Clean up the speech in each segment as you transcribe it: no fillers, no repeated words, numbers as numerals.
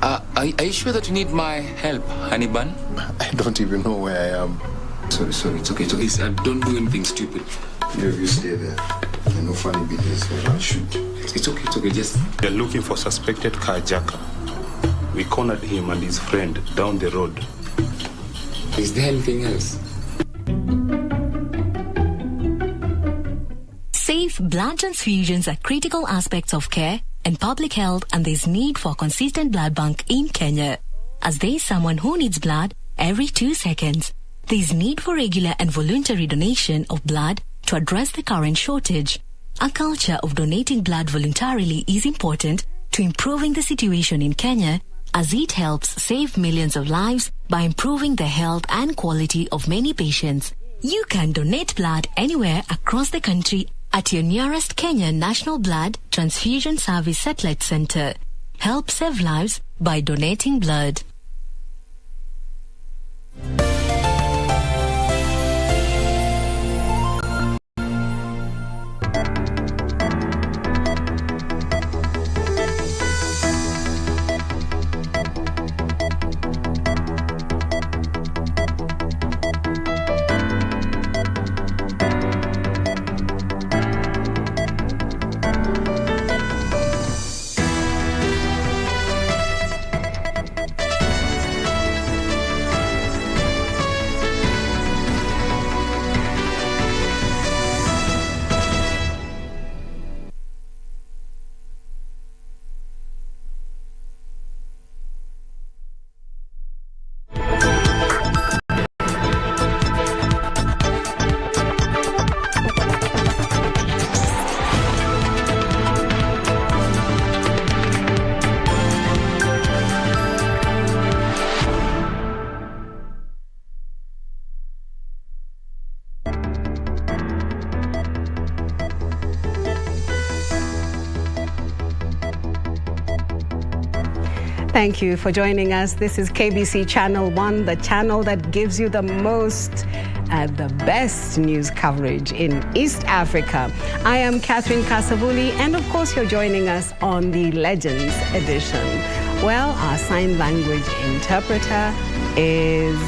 Are you sure that you need my help, honey bun? I don't even know where I am. Sorry, it's okay. Don't do anything stupid. You stay there. No funny business. I'll shoot. It's okay. Just... They're looking for suspected carjacker. We cornered him and his friend down the road. Is there anything else? Safe blood transfusions are critical aspects of care and public health, and there's need for a consistent blood bank in Kenya. As there is someone who needs blood every 2 seconds, there's need for regular and voluntary donation of blood to address the current shortage. A culture of donating blood voluntarily is important to improving the situation in Kenya, as it helps save millions of lives by improving the health and quality of many patients. You can donate blood anywhere across the country at your nearest Kenyan National Blood Transfusion Service Satellite Center. Help save lives by donating blood. Thank you for joining us. This is KBC Channel 1, the channel that gives you the most the best news coverage in East Africa. I am Catherine Kasavuli, and of course you're joining us on the Legends edition. Well, our sign language interpreter is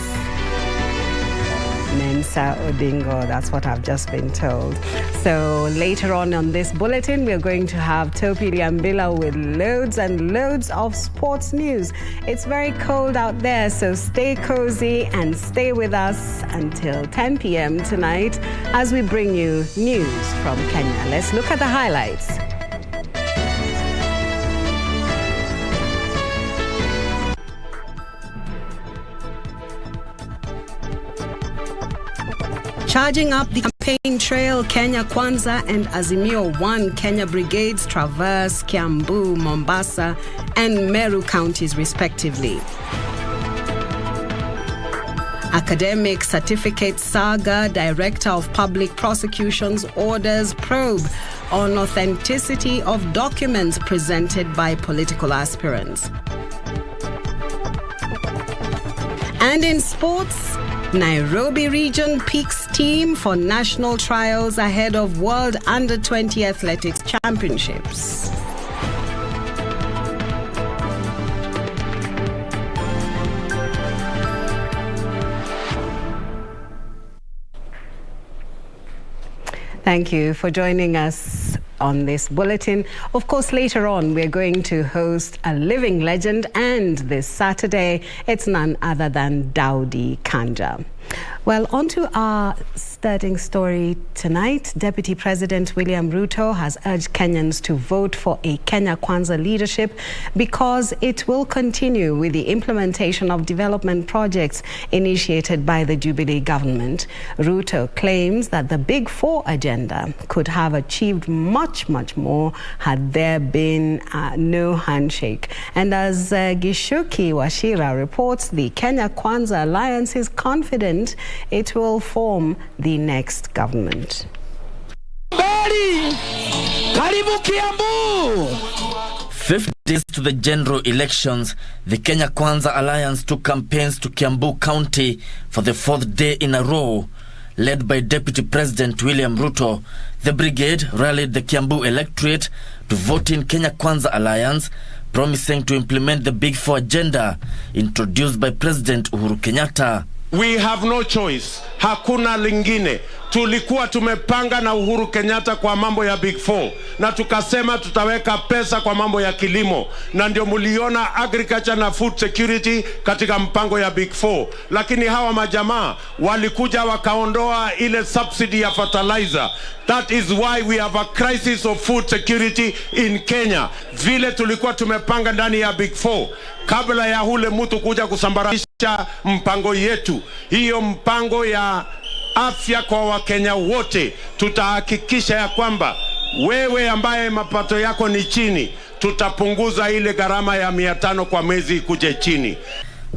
Mensa Odingo. That's what I've just been told. So later on this bulletin, we're going to have Topi Liambila with loads and loads of sports news. It's very cold out there, so stay cozy and stay with us until 10 p.m. tonight as we bring you news from Kenya. Let's look at the highlights. Charging up the campaign trail, Kenya Kwanza and Azimio 1 Kenya brigades traverse Kiambu, Mombasa, and Meru counties respectively. Academic Certificate Saga, Director of Public Prosecutions orders probe on authenticity of documents presented by political aspirants. And in sports, Nairobi region picks team for national trials ahead of World Under-20 Athletics Championships. Thank you for joining us on this bulletin. Of course, later on, we're going to host a living legend, and this Saturday, it's none other than Daudi Kanja. Well, on to our starting story tonight. Deputy President William Ruto has urged Kenyans to vote for a Kenya Kwanza leadership because it will continue with the implementation of development projects initiated by the Jubilee government. Ruto claims that the Big Four agenda could have achieved much more had there been no handshake. And as Gishuki Washira reports, the Kenya Kwanza Alliance is confident it will form the next government. 50 days to the general elections, the Kenya Kwanza Alliance took campaigns to Kiambu County for the 4th day in a row. Led by Deputy President William Ruto, the brigade rallied the Kiambu electorate to vote in Kenya Kwanza Alliance, promising to implement the Big Four agenda introduced by President Uhuru Kenyatta. We have no choice. Hakuna lingine. Tulikuwa tumepanga na Uhuru Kenyatta kwa mambo ya Big Four. Na tukasema tutaweka pesa kwa mambo ya kilimo. Na ndio muliona agriculture na food security katika mpango ya Big Four. Lakini hawa majamaa walikuja wakaondoa ile subsidy ya fertilizer. That is why we have a crisis of food security in Kenya. Vile tulikuwa tumepanga ndani ya Big Four. Kabla ya hule mtu kuja kusambaratisha mpango yetu. Hiyo mpango ya afya kwa Wakenya wote, tutahakikisha ya kwamba wewe ambaye mapato yako ni chini, tutapunguza ile gharama ya 500 kwa mwezi kuje chini.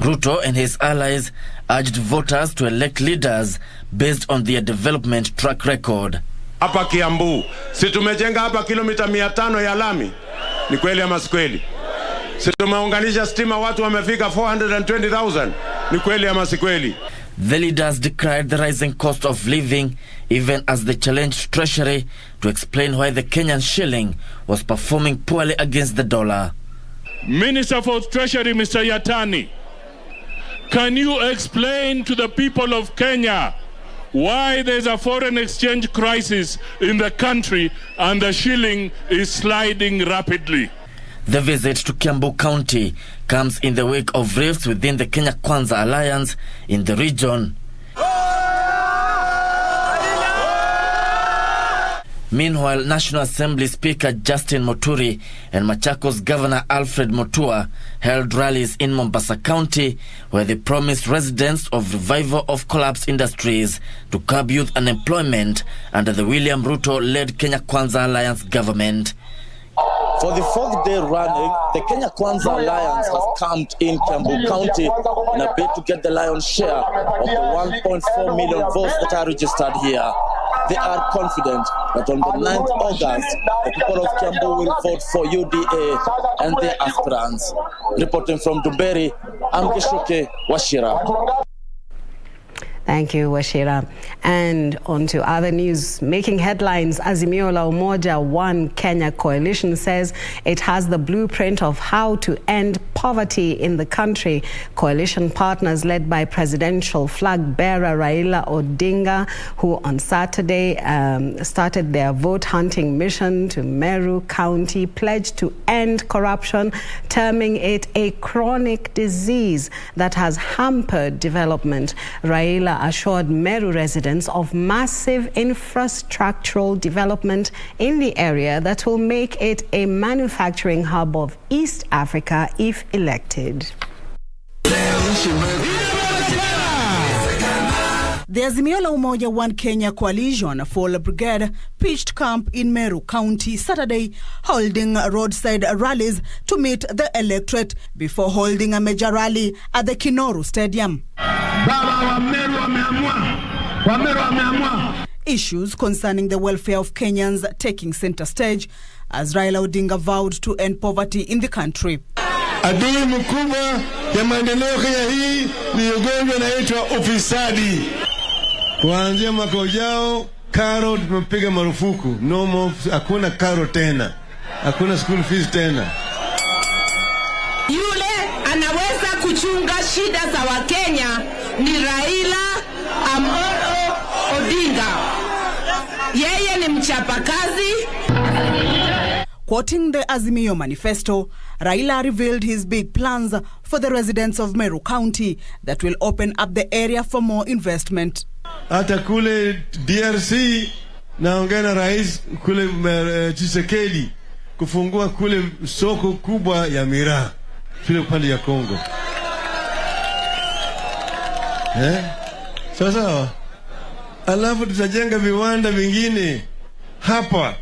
Ruto and his allies urged voters to elect leaders based on their development track record. Hapa Kiambu, si tumejenga hapa kilomita 500 ya lami? Ni kweli ama si kweli? Si tumeunganisha stima watu wamefika 420,000? Ni kweli ama si kweli? The leaders decried the rising cost of living, even as they challenged Treasury to explain why the Kenyan shilling was performing poorly against the dollar. Minister for Treasury, Mr. Yatani, can you explain to the people of Kenya why there's a foreign exchange crisis in the country and the shilling is sliding rapidly? The visit to Kiambu County comes in the wake of rifts within the Kenya Kwanza alliance in the region. Meanwhile, National Assembly Speaker Justin Muturi and Machakos Governor Alfred Mutua held rallies in Mombasa County where they promised residents of revival of collapsed industries to curb youth unemployment under the William Ruto-led Kenya Kwanza Alliance government. For the fourth day running, the Kenya Kwanza Alliance has camped in Kiambu County in a bid to get the lion's share of the 1.4 million votes that are registered here. They are confident that on the 9th August, the people of Kiambu will vote for UDA and their aspirants. Reporting from Dumberi, I'm Geshuke Washira. Thank you, Washira. And on to other news. Making headlines, Azimio la Umoja One Kenya coalition says it has the blueprint of how to end poverty in the country. Coalition partners led by presidential flag bearer Raila Odinga, who on Saturday started their vote hunting mission to Meru County, pledged to end corruption, terming it a chronic disease that has hampered development. Raila assured Meru residents of massive infrastructural development in the area that will make it a manufacturing hub of East Africa if elected. The Azimio la Umoja One Kenya coalition Fall Brigade pitched camp in Meru County Saturday, holding roadside rallies to meet the electorate before holding a major rally at the Kinoru Stadium. Issues concerning the welfare of Kenyans taking center stage as Raila Odinga vowed to end poverty in the country. Adui mkubwa ya maendeleo Kenya hii ni ugonjwa unaitwa ufisadi. Kuanzia mwaka ujao karo tumepiga marufuku. No more, hakuna karo tena. Hakuna school fees tena. Yule anaweza kuchunga shida za Wakenya ni Raila Amolo Odinga. Yeye ni mchapakazi. Quoting the Azimio manifesto, Raila revealed his big plans for the residents of Meru County that will open up the area for more investment. Hata kule DRC naongea na rais kule Tshisekedi kufungua kule soko kubwa ya miraa kule upande ya Kongo. Sasa alafu tutajenga viwanda vingine hapa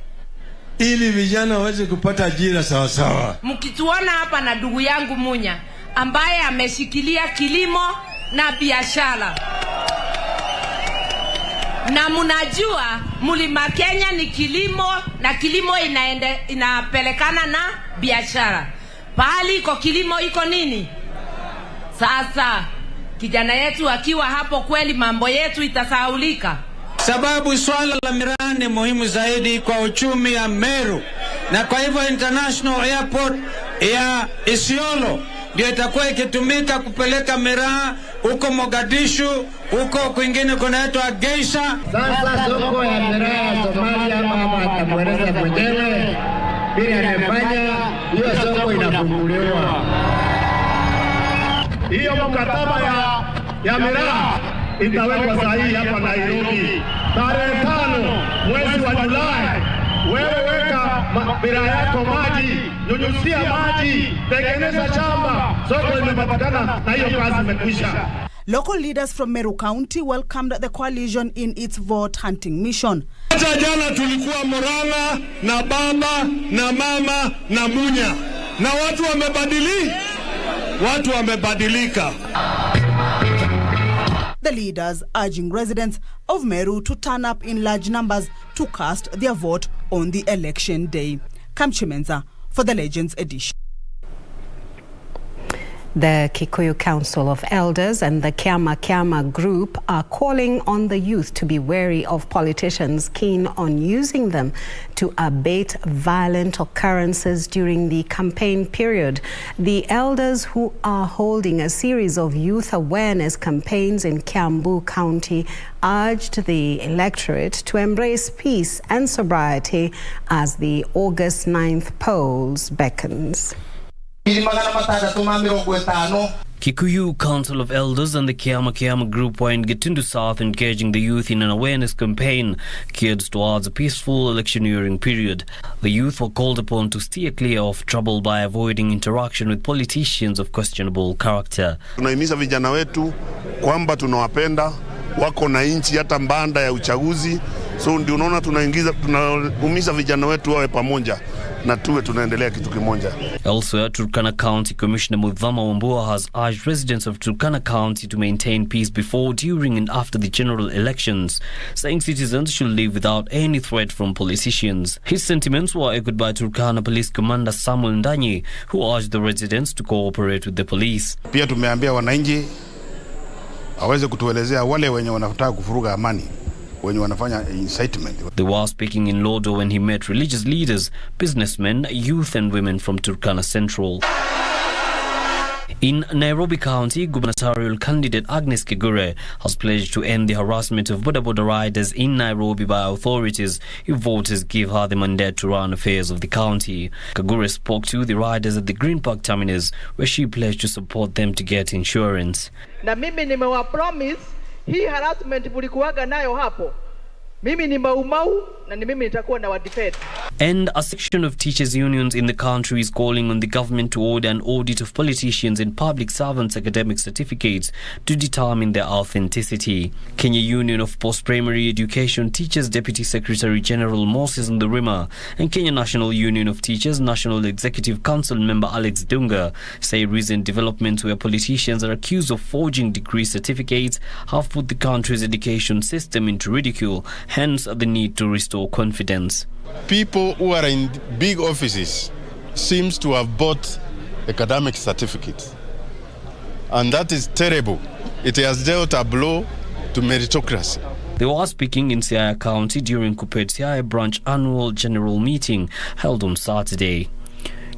ili vijana waweze kupata ajira sawa sawa. Mkituona hapa na ndugu yangu Munya ambaye ameshikilia kilimo na biashara. Na mnajua Mlima Kenya ni kilimo na kilimo inapelekana na biashara. Pahali iko kilimo iko nini? Sasa kijana yetu akiwa hapo kweli mambo yetu itasahaulika. Sababu swala la miraa ni muhimu zaidi kwa uchumi ya Meru. Na kwa hivyo International Airport ya Isiolo ndio itakuwa ikitumika kupeleka miraa huko Mogadishu, huko kwingine kunaitwa Geisha. Sasa soko ya miraa ya Somalia mama atamweleza mwenyewe bila amefanya, hiyo soko inafunguliwa. Hiyo mkataba ya miraa itawekwa sahihi hapa Nairobi tarehe 5 mwezi wa Julai. Wewe weka miraa yako maji, nyunyusia maji, tengeneza shamba, soko limepatikana na hiyo kazi imekwisha. Local leaders from Meru County welcomed the coalition in its vote hunting mission. Hata jana tulikuwa Murang'a na baba na mama na Munya, na watu wamebadilika. The leaders urging residents of Meru to turn up in large numbers to cast their vote on the election day. Kamchimenza for the Legends edition. The Kikuyu Council of Elders and the Kiama group are calling on the youth to be wary of politicians keen on using them to abate violent occurrences during the campaign period. The elders, who are holding a series of youth awareness campaigns in Kiambu County, urged the electorate to embrace peace and sobriety as the August 9th polls beckons. Kikuyu Council of Elders and the Kiama group were in Gitundu South engaging the youth in an awareness campaign geared towards a peaceful electioneering period. The youth were called upon to steer clear of trouble by avoiding interaction with politicians of questionable character. Tunahimiza vijana wetu kwamba tunawapenda, wako na inchi hata mbanda ya uchaguzi, so ndio unaona tunaumiza vijana wetu wawe pamoja na tuwe tunaendelea kitu kimoja. Elsewhere, Turkana County Commissioner Mudhama Wambua has urged residents of Turkana County to maintain peace before, during and after the general elections, saying citizens should live without any threat from politicians. His sentiments were echoed by Turkana Police Commander Samuel Ndanyi, who urged the residents to cooperate with the police. Pia tumeambia wananchi aweze kutuelezea wale wenye wanataka kufuruga amani, wenye wanafanya incitement. They were speaking in Lodo when he met religious leaders, businessmen, youth and women from Turkana Central. In Nairobi County, gubernatorial candidate Agnes Kigure has pledged to end the harassment of boda riders in Nairobi by authorities if voters give her the mandate to run affairs of the county. Kigure spoke to the riders at the Green Park terminus, where she pledged to support them to get insurance. Na mimi nimewa promise hii harassment mulikuwaga nayo hapo. Mimi ni maumau na ni mimi nitakuwa na wadefend. And a section of teachers unions in the country is calling on the government to order an audit of politicians and public servants' academic certificates to determine their authenticity. Kenya Union of Post-Primary Education Teachers Deputy Secretary General Moses Ndurima and Kenya National Union of Teachers National Executive Council member Alex Dunga say recent developments where politicians are accused of forging degree certificates have put the country's education system into ridicule, hence the need to restore confidence. People who are in big offices seems to have bought academic certificates, and that is terrible. It has dealt a blow to meritocracy. They were speaking in Siaya County during Kupet Siaya branch annual general meeting held on Saturday.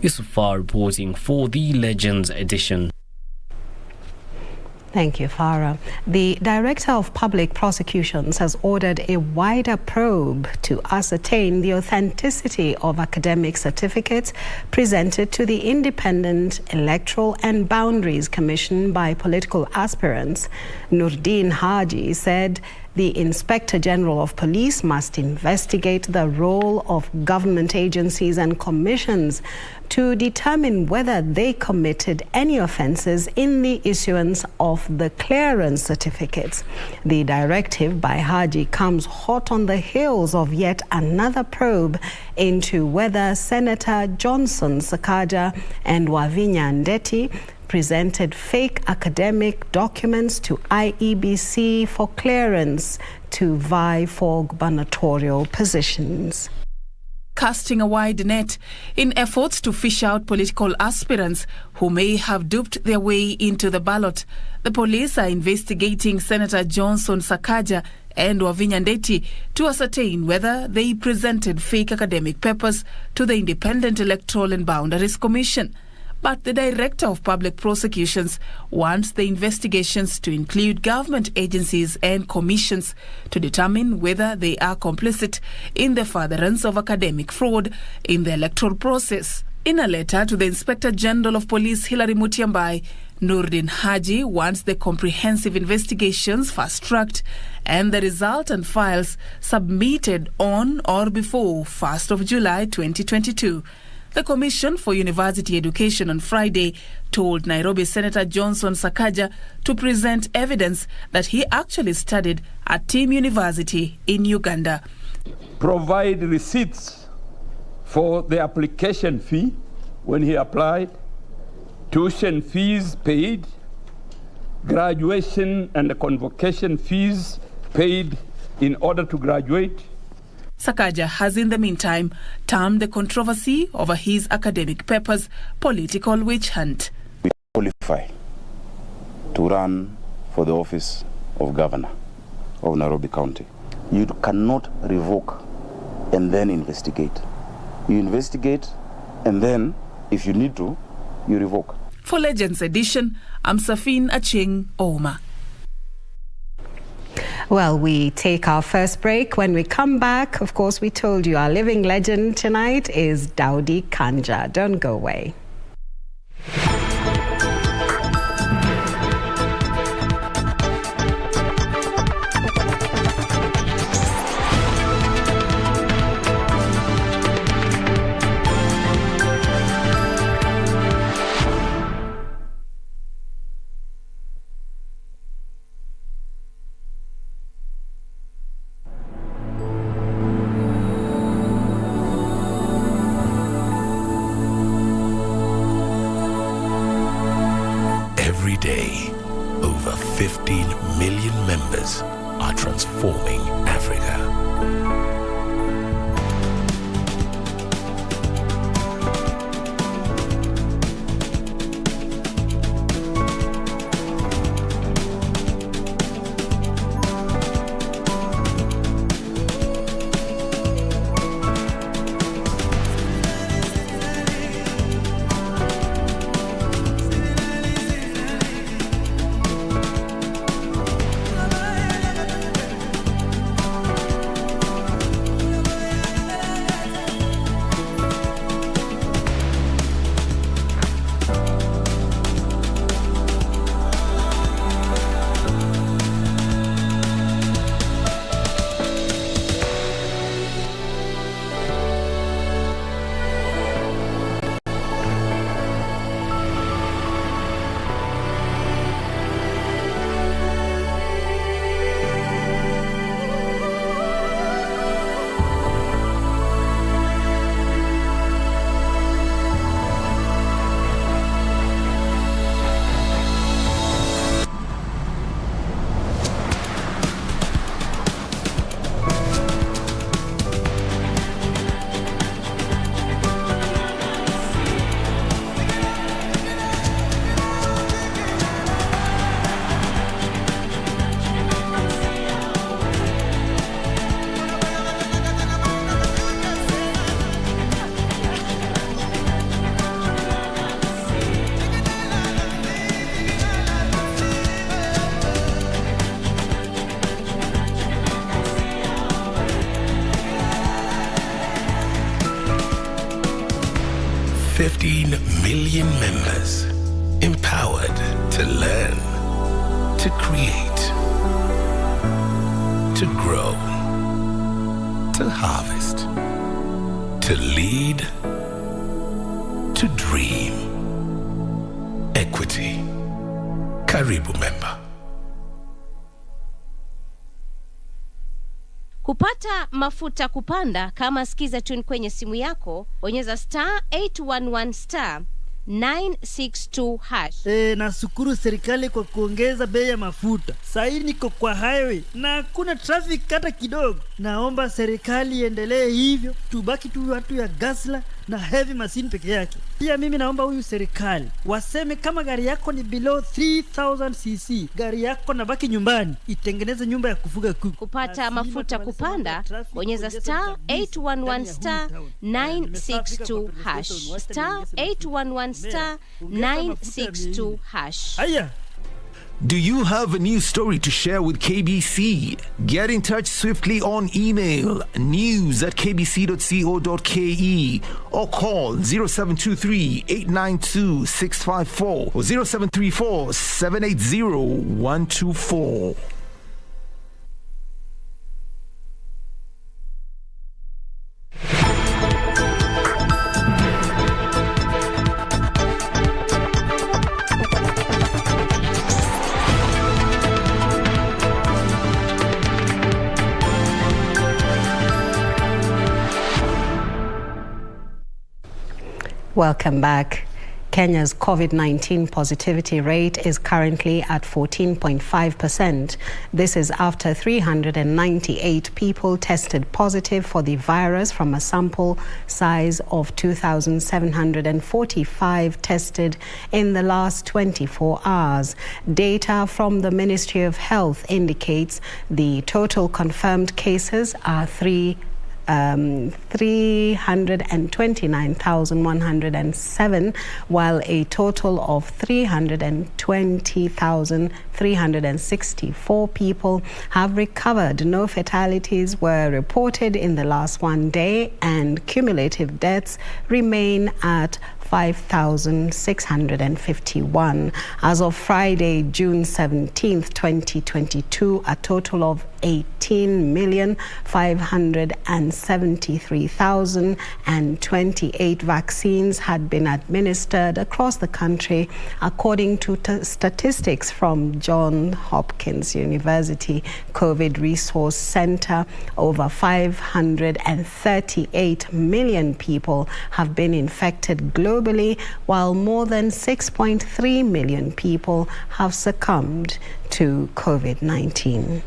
Yusufar reporting for the Legends edition. Thank you, Farah. The Director of Public Prosecutions has ordered a wider probe to ascertain the authenticity of academic certificates presented to the Independent Electoral and Boundaries Commission by political aspirants. Nurdin Haji said the Inspector General of Police must investigate the role of government agencies and commissions to determine whether they committed any offences in the issuance of the clearance certificates. The directive by Haji comes hot on the heels of yet another probe into whether Senator Johnson Sakaja and Wavinya Ndeti presented fake academic documents to IEBC for clearance to vie for gubernatorial positions. Casting a wide net in efforts to fish out political aspirants who may have duped their way into the ballot. The police are investigating Senator Johnson Sakaja and Wavinya Ndeti to ascertain whether they presented fake academic papers to the Independent Electoral and Boundaries Commission. But the Director of Public Prosecutions wants the investigations to include government agencies and commissions to determine whether they are complicit in the furtherance of academic fraud in the electoral process. In a letter to the Inspector General of Police Hilary Mutyambai, Nurdin Haji wants the comprehensive investigations fast-tracked and the resultant files submitted on or before 1st of July 2022. The Commission for University Education on Friday told Nairobi Senator Johnson Sakaja to present evidence that he actually studied at Team University in Uganda. Provide receipts for the application fee when he applied, tuition fees paid, graduation and convocation fees paid in order to graduate. Sakaja has in the meantime termed the controversy over his academic papers political witch hunt. We qualify to run for the office of governor of Nairobi County. You cannot revoke and then investigate. You investigate and then, if you need to, you revoke. For Legends Edition, I'm Safin Aching Oma. Well, we take our first break. When we come back, of course, we told you our living legend tonight is Daudi Kanja. Don't go away. Every day, over 15 million members are transforming Africa. Million members empowered to learn, to create, to grow, to harvest, to lead, to dream. Equity. Karibu member. Kupata mafuta kupanda kama skiza tune kwenye simu yako, bonyeza *811 *962 hash. Nashukuru serikali kwa kuongeza bei ya mafuta. Sasa niko kwa highway na hakuna traffic hata kidogo. Naomba serikali iendelee hivyo, tubaki tu watu ya gasla na heavy machine peke yake. Pia mimi naomba huyu serikali waseme kama gari yako ni below 3000 cc, gari yako na baki nyumbani, itengeneze nyumba ya kufuga kuku. Kupata mafuta kupanda, bonyeza star 811 star 962 hash. Star 811 star 962 hash. Haya. Do you have a news story to share with KBC? Get in touch swiftly on email news@kbc.co.ke or call 0723 892 654 or 0734 780 124. Welcome back. Kenya's COVID-19 positivity rate is currently at 14.5%. This is after 398 people tested positive for the virus from a sample size of 2,745 tested in the last 24 hours. Data from the Ministry of Health indicates the total confirmed cases are 329,107, while a total of 320,364 people have recovered. No fatalities were reported in the last one day, and cumulative deaths remain at 5,651. As of Friday, June 17th, 2022, a total of 18,573,028 vaccines had been administered across the country, according to statistics from Johns Hopkins University COVID Resource Center. Over 538 million people have been infected globally, while more than 6.3 million people have succumbed to COVID-19.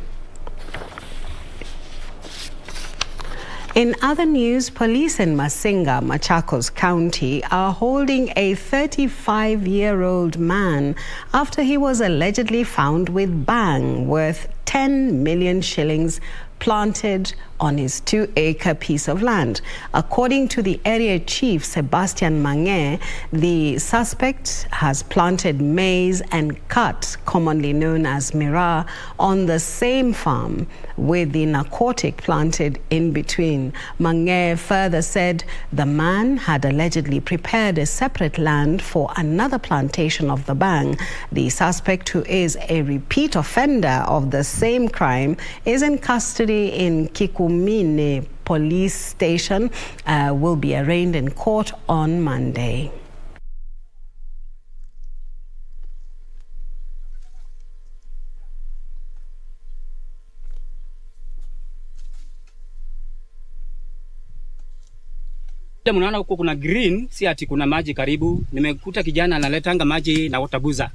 In other news, police in Masinga, Machakos County, are holding a 35-year-old man after he was allegedly found with bang worth 10 million shillings planted on his 2-acre piece of land. According to the area chief, Sebastian Mange, the suspect has planted maize and cut, commonly known as miraa, on the same farm with the narcotic planted in between. Mange further said the man had allegedly prepared a separate land for another plantation of the bang. The suspect, who is a repeat offender of the same crime, is in custody in Kikumine police station, will be arraigned in court on Monday. Mnaona huko kuna green, si ati kuna maji karibu. Nimekuta kijana analetanga maji na watabuza,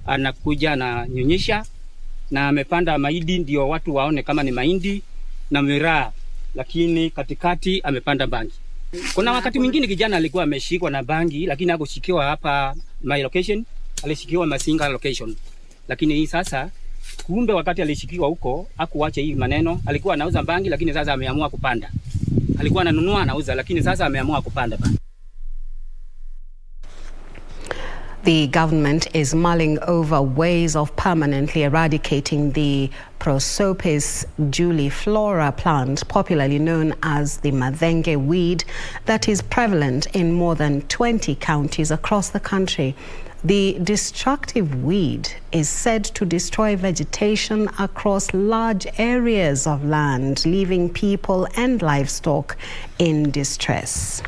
anakuja na nyunyisha, na amepanda mahindi ndio watu waone kama ni mahindi na miraa, lakini katikati amepanda bangi. Kuna wakati mwingine kijana alikuwa ameshikwa na bangi, lakini hakushikiwa hapa my location, alishikiwa Masinga location. Lakini hii sasa, kumbe wakati alishikiwa huko hakuacha hii maneno, alikuwa anauza bangi, lakini sasa ameamua kupanda. Alikuwa ananunua anauza, lakini sasa ameamua kupanda bangi. The government is mulling over ways of permanently eradicating the Prosopis juliflora plant, popularly known as the Madhenge weed, that is prevalent in more than 20 counties across the country. The destructive weed is said to destroy vegetation across large areas of land, leaving people and livestock in distress.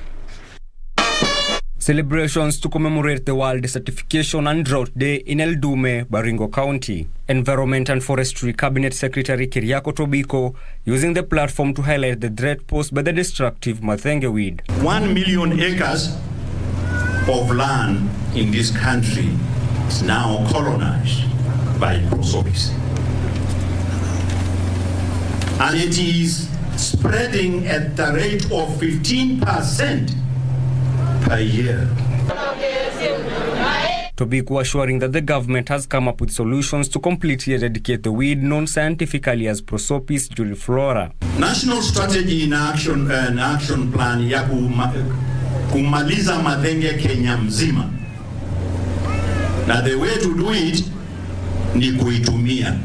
Celebrations to commemorate the World Desertification and Drought Day in Eldume, Baringo County. Environment and Forestry Cabinet Secretary Kiriako Tobiko using the platform to highlight the threat posed by the destructive Mathenge weed. 1 million acres of land in this country is now colonized by Prosopis. And it is spreading at the rate of 15% per year. Tobiko assuring that the government has come up with solutions to completely eradicate the weed known scientifically as Prosopis juliflora. National strategy in action plan ya kumaliza madhenge Kenya mzima. Na the way to do it ni kuitumia,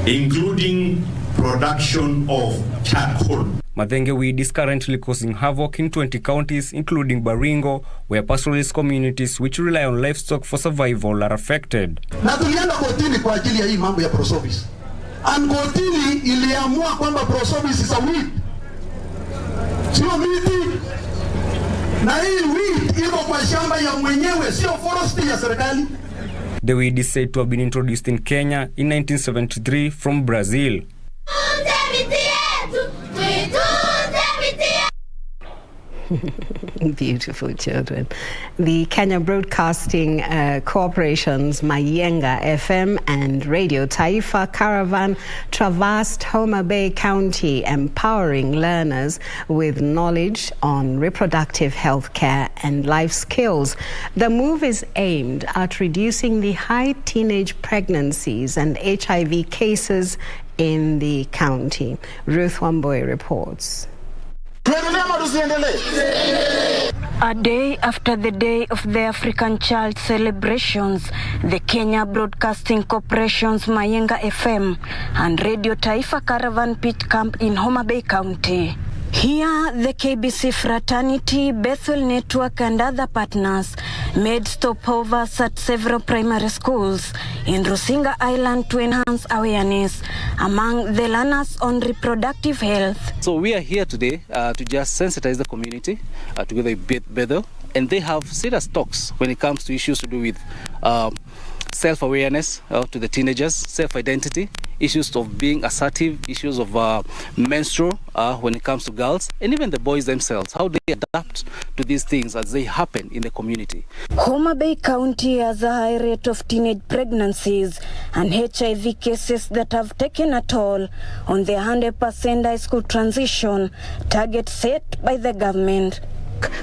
including production of charcoal. Madhenge weed is currently causing havoc in 20 counties, including Baringo, where pastoralist communities which rely on livestock for survival are affected. Na tulienda kotini kwa ajili ya hii mambo ya Prosopis. And kotini iliamua kwamba Prosopis is a weed. Sio miti. Na hii weed iko kwa shamba ya mwenyewe, sio forestry ya serikali. The weed is said to have been introduced in Kenya in 1973 from Brazil. Beautiful children. The Kenya Broadcasting Corporation's Mayenga FM and Radio Taifa Caravan traversed Homa Bay County, empowering learners with knowledge on reproductive health care and life skills. The move is aimed at reducing the high teenage pregnancies and HIV cases in the county. Ruth Wamboi reports. A day after the Day of the African Child celebrations, the Kenya Broadcasting Corporation's Mayenga FM and Radio Taifa Caravan Pit Camp in Homa Bay County. Here, the KBC Fraternity, Bethel Network and other partners made stopovers at several primary schools in Rusinga Island to enhance awareness among the learners on reproductive health. So we are here today to just sensitize the community together with Bethel, and they have serious talks when it comes to issues to do with self-awareness to the teenagers, self-identity, issues of being assertive, issues of menstrual when it comes to girls, and even the boys themselves, how they adapt to these things as they happen in the community. Homa Bay County has a high rate of teenage pregnancies and HIV cases that have taken a toll on the 100% high school transition target set by the government.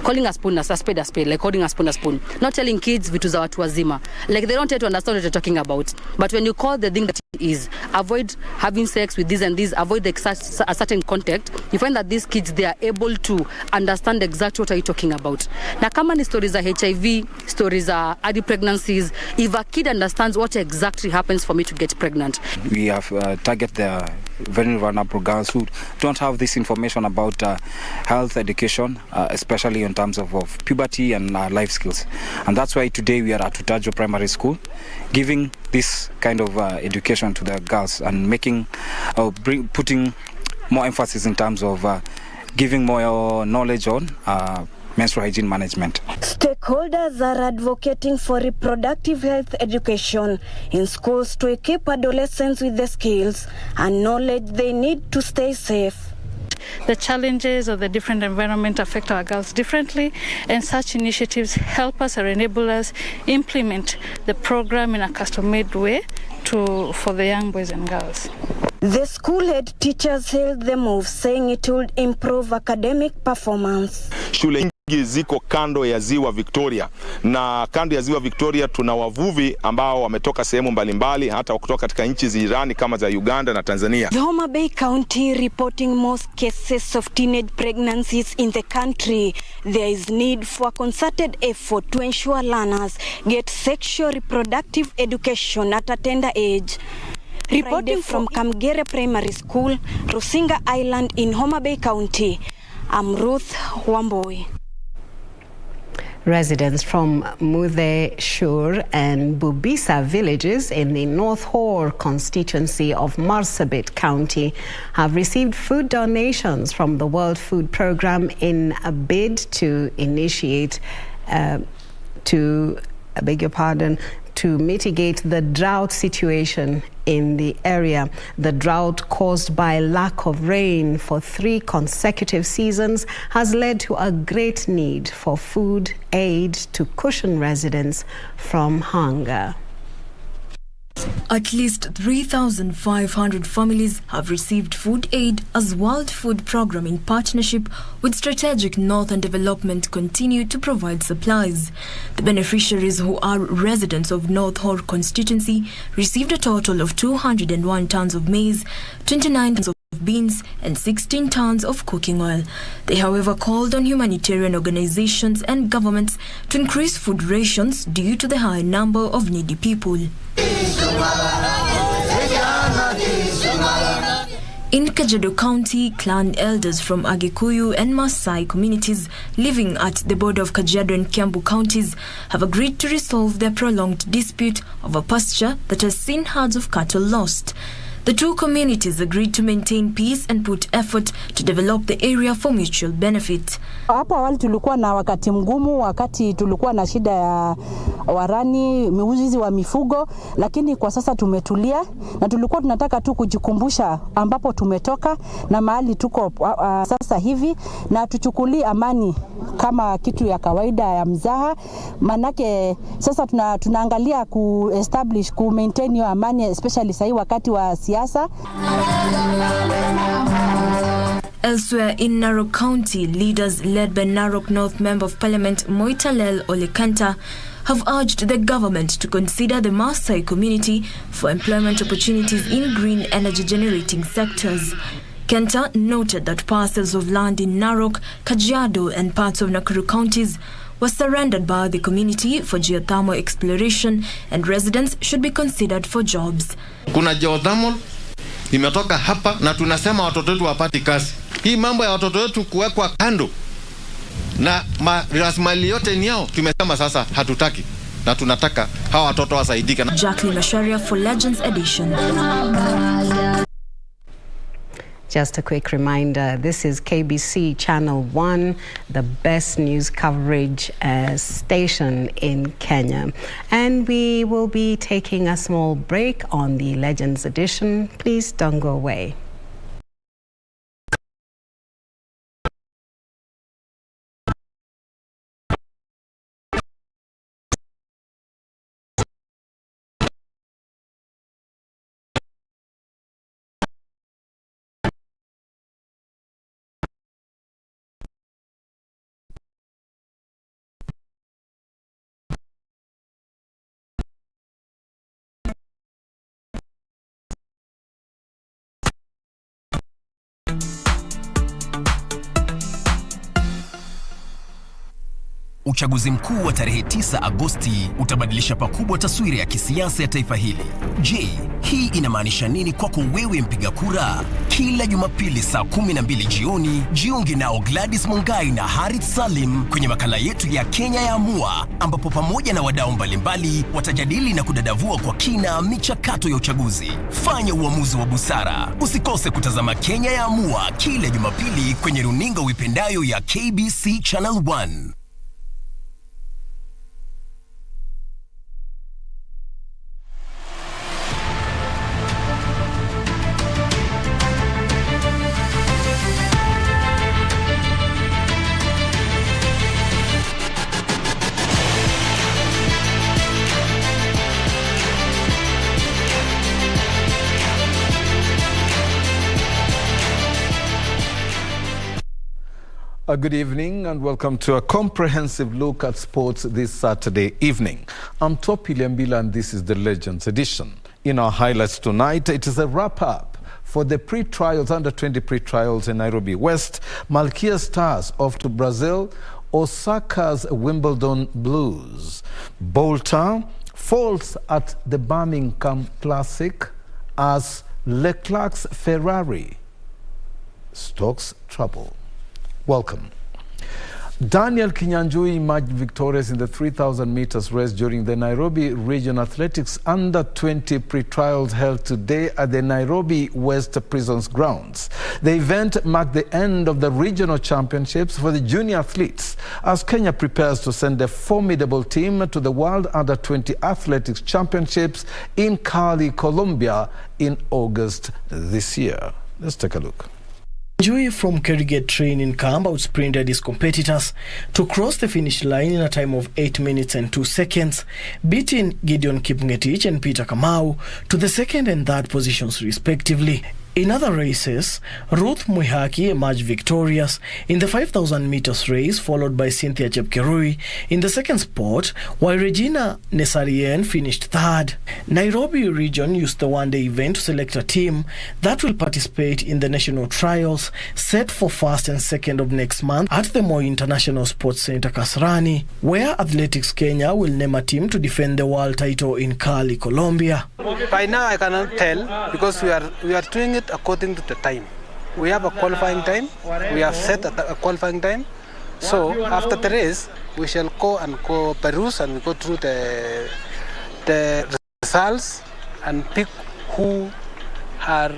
Calling a spoon a spade, like calling a spoon. Not telling kids vitu za watu wazima. Like they don't try to understand what you're talking about. But when you call the thing that it is, avoid having sex with this and this, avoid a certain contact, you find that these kids, they are able to understand exactly what are you talking about. Na kama ni stories za HIV, stories za early pregnancies, if a kid understands what exactly happens for me to get pregnant. We have target the very vulnerable girls who don't have this information about health education, especially in terms of puberty and life skills. And that's why today we are at Utajo Primary School, giving this kind of education to the girls and making, putting more emphasis in terms of giving more knowledge on menstrual hygiene management. Stakeholders are advocating for reproductive health education in schools to equip adolescents with the skills and knowledge they need to stay safe. The challenges of the different environment affect our girls differently, and such initiatives help us or enable us implement the program in a custom-made way for the young boys and girls. The school head teachers hailed the move, saying it would improve academic performance. Shule ziko kando ya ziwa Victoria, na kando ya ziwa Victoria tuna wavuvi ambao wametoka sehemu mbalimbali, hata kutoka katika nchi jirani kama za Uganda na Tanzania. The Homa Bay County reporting most cases of teenage pregnancies in the country. There is need for a concerted effort to ensure learners get sexual reproductive education at a tender age. Reporting from Kamgere Primary School, Rusinga Island in Homa Bay County, I'm Ruth Wamboi. Residents from Muthe Shur and Bubisa villages in the North Hor constituency of Marsabit County have received food donations from the World Food Programme in a bid to initiate to mitigate the drought situation in the area. The drought caused by lack of rain for 3 consecutive seasons has led to a great need for food aid to cushion residents from hunger. At least 3,500 families have received food aid as World Food Programme in partnership with Strategic Northern Development continue to provide supplies. The beneficiaries, who are residents of North Horr constituency, received a total of 201 tons of maize, 29 tons of beans and 16 tons of cooking oil. They, however, called on humanitarian organizations and governments to increase food rations due to the high number of needy people. In Kajiado County, clan elders from Agikuyu and Maasai communities living at the border of Kajiado and Kiambu counties have agreed to resolve their prolonged dispute over pasture that has seen herds of cattle lost. The two communities agreed to maintain peace and put effort to develop the area for mutual benefit. Hapo awali tulikuwa na wakati mgumu, wakati tulikuwa na shida ya warani, miuzizi wa mifugo, lakini kwa sasa tumetulia na tulikuwa tunataka tu kujikumbusha ambapo tumetoka na mahali tuko sasa hivi, na tuchukulie amani kama kitu ya kawaida ya mzaha. Manake sasa tunaangalia ku maintain hiyo amani, especially sahi wakati wa siasa. Elsewhere in Narok County, leaders led by Narok North Member of Parliament Moitalel Olekanta have urged the government to consider the Maasai community for employment opportunities in green energy generating sectors. Kenta noted that parcels of land in Narok, Kajiado and parts of Nakuru counties were surrendered by the community for geothermal exploration and residents should be considered for jobs. Kuna geothermal imetoka hapa na tunasema watoto wetu wapati kazi. Hii mambo ya watoto wetu kuwekwa kando na rasilimali yote ni yao, tumesema sasa hatutaki na tunataka hawa watoto wasaidike. Jacqueline Masharia for Legends Edition. Just a quick reminder, this is KBC Channel 1, the best news coverage station in Kenya. And we will be taking a small break on the Legends edition. Please don't go away. Uchaguzi mkuu wa tarehe 9 Agosti utabadilisha pakubwa taswira ya kisiasa ya taifa hili. Je, hii inamaanisha nini kwako wewe mpiga kura? Kila Jumapili saa 12 jioni, jiunge nao Gladys Mongai na Harith Salim kwenye makala yetu ya Kenya ya Amua, ambapo pamoja na wadau mbalimbali watajadili na kudadavua kwa kina michakato ya uchaguzi. Fanya uamuzi wa busara. Usikose kutazama Kenya ya Amua kila Jumapili kwenye runinga uipendayo ya KBC Channel 1. Good evening and welcome to a comprehensive look at sports this Saturday evening. I'm Topi Liambila and this is the Legends edition. In our highlights tonight, it is a wrap-up for the pre-trials, under-20 pre-trials in Nairobi West. Malkia Stars off to Brazil. Osaka's Wimbledon Blues. Bolton falls at the Birmingham Classic as Leclerc's Ferrari stokes trouble. Welcome. Daniel Kinyanjui emerged victorious in the 3,000 meters race during the Nairobi Region Athletics under-20 pre-trials held today at the Nairobi West Prisons grounds. The event marked the end of the regional championships for the junior athletes as Kenya prepares to send a formidable team to the World Under-20 Athletics Championships in Cali, Colombia in August this year. Let's take a look. Jui from Kerrigate training camp outsprinted his competitors to cross the finish line in a time of 8 minutes and 2 seconds, beating Gideon Kipngetich and Peter Kamau to the second and third positions respectively. In other races, Ruth Muihaki emerged victorious in the 5,000 meters race, followed by Cynthia Chepkerui in the second spot, while Regina Nesarien finished third. Nairobi region used the one-day event to select a team that will participate in the national trials set for 1st and 2nd of next month at the Moi International Sports Center Kasarani, where Athletics Kenya will name a team to defend the world title in Cali, Colombia. By now I cannot tell because we are doing it according to the time. We have a qualifying time. We have set a qualifying time. So after the race, we shall go peruse and we go through the results and pick who are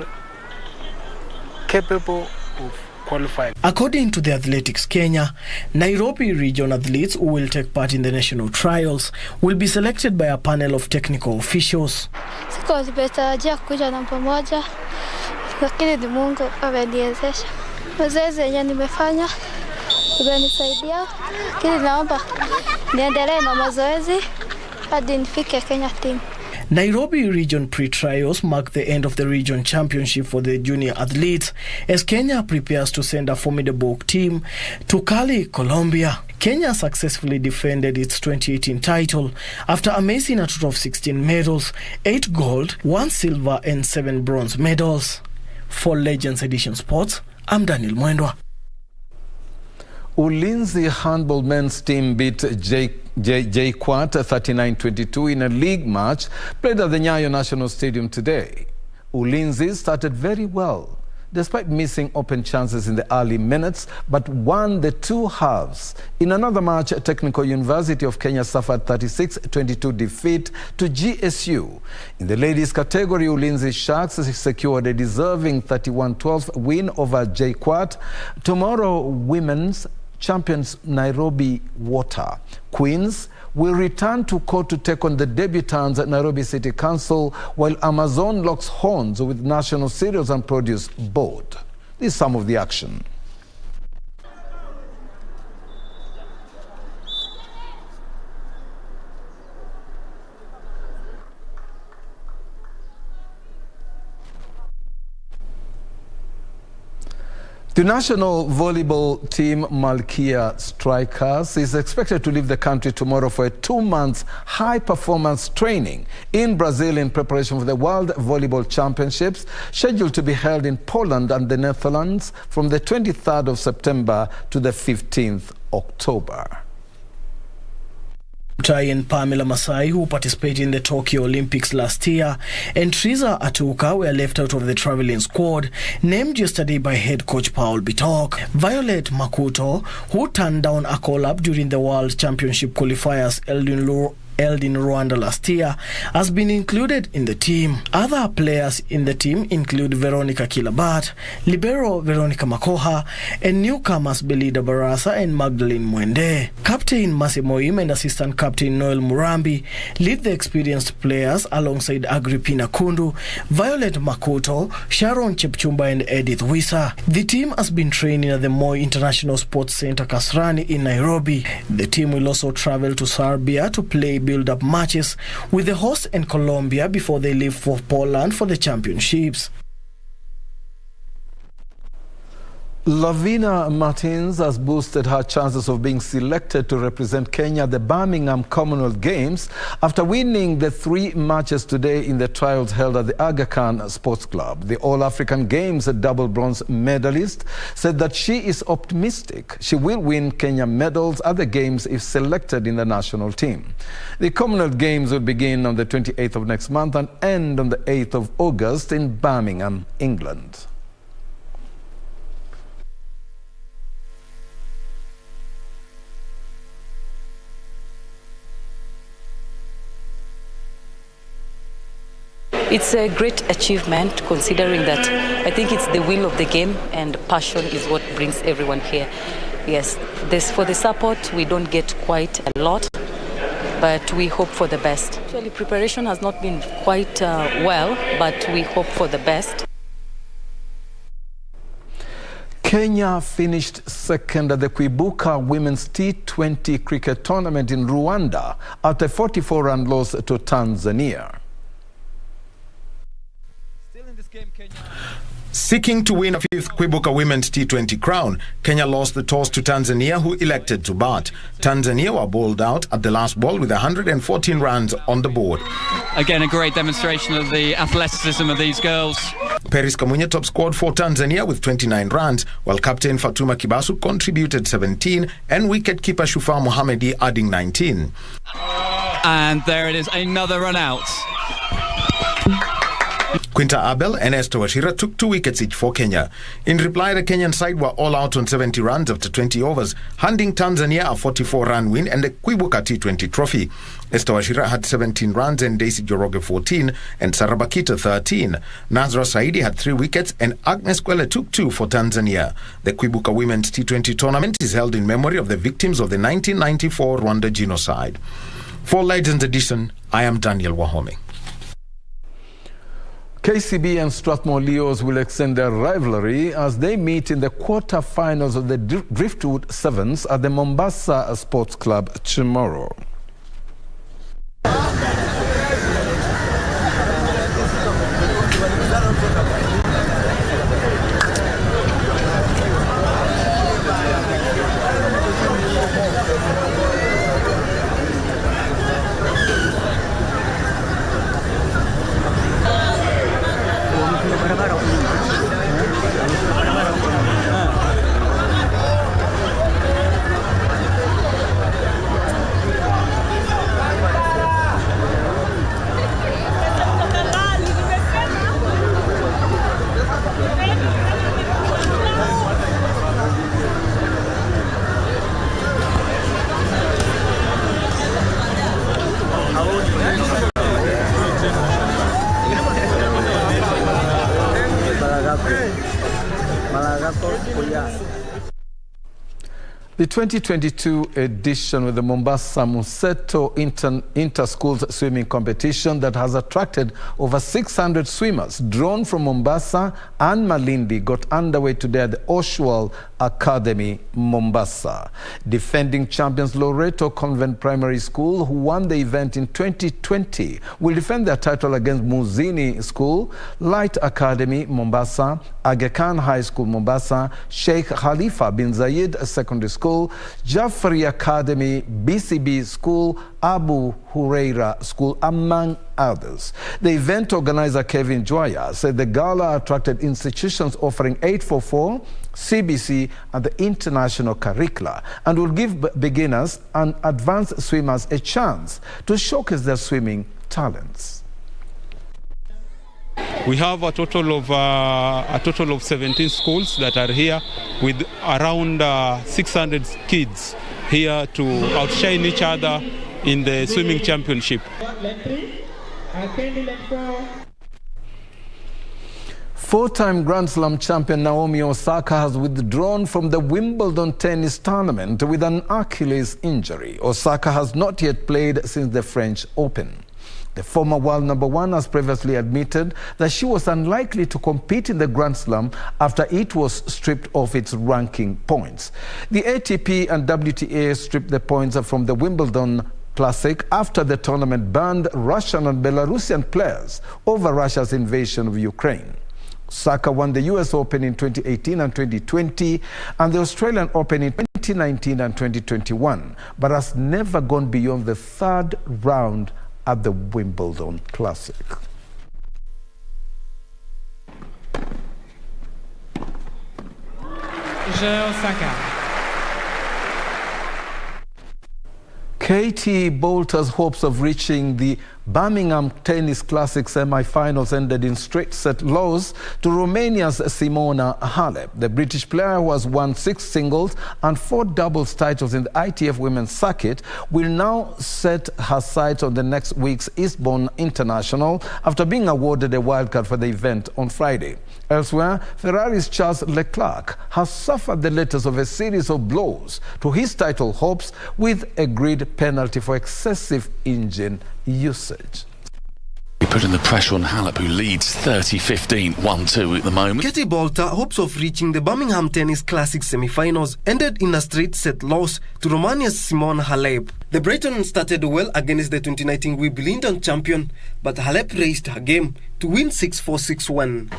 capable of qualifying. According to the Athletics Kenya, Nairobi region athletes who will take part in the national trials will be selected by a panel of technical officials. Sitarajia kuja namba moja, lakini ni Mungu ameniwezesha. Mazoezi yenye nimefanya imenisaidia, lakini naomba niendelee na mazoezi hadi nifike Kenya team. Nairobi region pre-trials mark the end of the region championship for the junior athletes as Kenya prepares to send a formidable team to Cali, Colombia. Kenya successfully defended its 2018 title after amassing a total of 16 medals, 8 gold, 1 silver and 7 bronze medals. For Legends Edition Sports, I'm Daniel Mwendwa. Ulinzi handball men's team beat JKUAT 39-22 in a league match played at the Nyayo National Stadium today. Ulinzi started very well, despite missing open chances in the early minutes, but won the two halves. In another match, Technical University of Kenya suffered 36-22 defeat to GSU. In the ladies category, Ulinzi Sharks secured a deserving 31-12 win over JKUAT. Tomorrow, women's champions Nairobi Water Queens will return to court to take on the debutants at Nairobi City Council, while Amazon locks horns with National Cereals and Produce Board. This is some of the action. The national volleyball team Malkia Strikers is expected to leave the country tomorrow for a 2-month high-performance training in Brazil in preparation for the World Volleyball Championships, scheduled to be held in Poland and the Netherlands from the 23rd of September to the 15th October. Tai and Pamela Masai, who participated in the Tokyo Olympics last year, and Triza Atuka were left out of the traveling squad, named yesterday by head coach Paul Bitok. Violet Makuto, who turned down a call-up during the World Championship qualifiers held in Rwanda last year, has been included in the team. Other players in the team include Veronica Kilabat, libero Veronica Makoha, and newcomers Belida Barasa and Magdalene Mwende. Captain Masimoim and assistant captain Noel Murambi lead the experienced players alongside Agrippina Kundu, Violet Makoto, Sharon Chepchumba and Edith Wisa. The team has been training at the Moi International Sports Center Kasarani in Nairobi. The team will also travel to Serbia to play build-up matches with the host and Colombia before they leave for Poland for the championships. Lavina Martins has boosted her chances of being selected to represent Kenya at the Birmingham Commonwealth Games after winning the 3 matches today in the trials held at the Aga Khan Sports Club. The All-African Games double bronze medalist said that she is optimistic she will win Kenya medals at the Games if selected in the national team. The Commonwealth Games will begin on the 28th of next month and end on the 8th of August in Birmingham, England. It's a great achievement considering that I think it's the will of the game and passion is what brings everyone here. Yes, for the support we don't get quite a lot, but we hope for the best. Actually, preparation has not been quite well, but we hope for the best. Kenya finished second at the Kwibuka Women's T20 cricket tournament in Rwanda after a 44-run loss to Tanzania. Seeking to win a fifth Kwibuka Women's T20 crown, Kenya lost the toss to Tanzania, who elected to bat. Tanzania were bowled out at the last ball with 114 runs on the board. Again, a great demonstration of the athleticism of these girls. Peris Kamunye top scored for Tanzania with 29 runs, while captain Fatuma Kibasu contributed 17 and wicket-keeper Shufa Mohamedi adding 19. And there it is, another run out. Quinta Abel and Esther Wachira took 2 wickets each for Kenya. In reply, the Kenyan side were all out on 70 runs after 20 overs, handing Tanzania a 44-run win and the Kwibuka T20 trophy. Esther Wachira had 17 runs and Daisy Joroge 14 and Sarabakita 13. Nazra Saidi had 3 wickets and Agnes Kwele took 2 for Tanzania. The Kwibuka Women's T20 tournament is held in memory of the victims of the 1994 Rwanda genocide. For Legends Edition, I am Daniel Wahome. KCB and Strathmore Leos will extend their rivalry as they meet in the quarter-finals of the Driftwood Sevens at the Mombasa Sports Club tomorrow. The 2022 edition of the Mombasa Museto Inter-Schools Swimming Competition that has attracted over 600 swimmers drawn from Mombasa and Malindi got underway today at the Oswald Academy, Mombasa. Defending champions Loreto Convent Primary School, who won the event in 2020, will defend their title against Muzini School, Light Academy, Mombasa, Aga Khan High School, Mombasa, Sheikh Khalifa bin Zayed Secondary School, Jafari Academy, BCB School, Abu Huraira School, among others. The event organizer Kevin Joya said the gala attracted institutions offering 844, CBC and the international curricula and will give beginners and advanced swimmers a chance to showcase their swimming talents. We have a total of 17 schools that are here with around 600 kids here to outshine each other in the swimming championship. Four-time Grand Slam champion Naomi Osaka has withdrawn from the Wimbledon tennis tournament with an Achilles injury. Osaka has not yet played since the French Open. The former world number one has previously admitted that she was unlikely to compete in the Grand Slam after it was stripped of its ranking points. The ATP and WTA stripped the points from the Wimbledon Classic after the tournament banned Russian and Belarusian players over Russia's invasion of Ukraine. Osaka won the US Open in 2018 and 2020 and the Australian Open in 2019 and 2021, but has never gone beyond the third round at the Wimbledon Classic. Katie Boulter's hopes of reaching the Birmingham Tennis Classic semi-finals ended in straight-set loss to Romania's Simona Halep. The British player, who has won 6 singles and 4 doubles titles in the ITF Women's Circuit, will now set her sights on the next week's Eastbourne International after being awarded a wildcard for the event on Friday. Elsewhere, Ferrari's Charles Leclerc has suffered the latest of a series of blows to his title hopes with a agreed penalty for excessive engine usage. Putting the pressure on Halep, who leads 30-15, 1-2 at the moment. Katie Bolter hopes of reaching the Birmingham Tennis Classic semi-finals ended in a straight-set loss to Romania's Simona Halep. The Briton started well against the 2019 Wimbledon champion, but Halep raised her game to win 6-4, 6-1.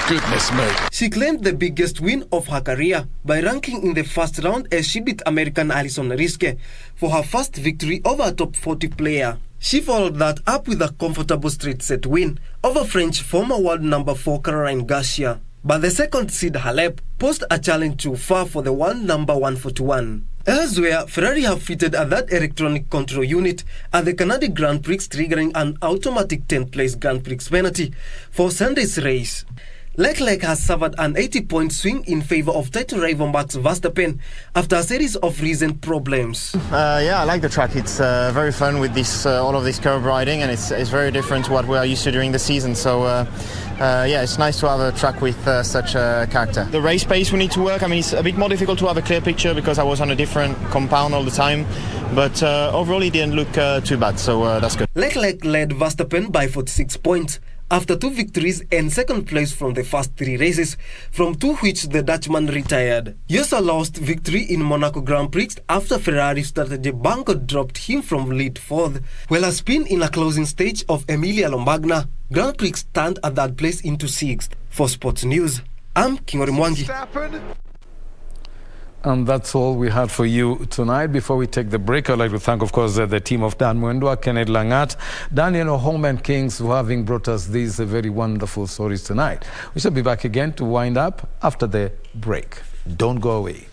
Goodness me. She claimed the biggest win of her career by ranking in the first round as she beat American Alison Riske for her first victory over a top 40 player. She followed that up with a comfortable straight-set win over French former world number 4 Caroline Garcia. But the second seed Halep posed a challenge too far for the world number 141. Elsewhere, Ferrari have fitted a that electronic control unit at the Canadian Grand Prix, triggering an automatic 10th-place Grand Prix penalty for Sunday's race. Leclerc has suffered an 80-point swing in favor of title rival Max Verstappen after a series of recent problems. Yeah, I like the track. It's very fun with this all of this curve riding, and it's very different to what we are used to during the season. So yeah, it's nice to have a track with such a character. The race pace we need to work. I mean, it's a bit more difficult to have a clear picture because I was on a different compound all the time. But overall, it didn't look too bad, so that's good. Leclerc led Verstappen by 46 points. After 2 victories and second place from the first 3 races, from 2 which the Dutchman retired. Yosa lost victory in Monaco Grand Prix after Ferrari strategy bunker dropped him from lead 4th, while a spin in a closing stage of Emilia-Romagna Grand Prix turned at that place into 6th. For Sports News, I'm Kingori Mwangi. And that's all we had for you tonight. Before we take the break, I'd like to thank, of course, the team of Dan Mwendwa, Kenneth Langat, Daniel Homeland Kings, for having brought us these very wonderful stories tonight. We shall be back again to wind up after the break. Don't go away.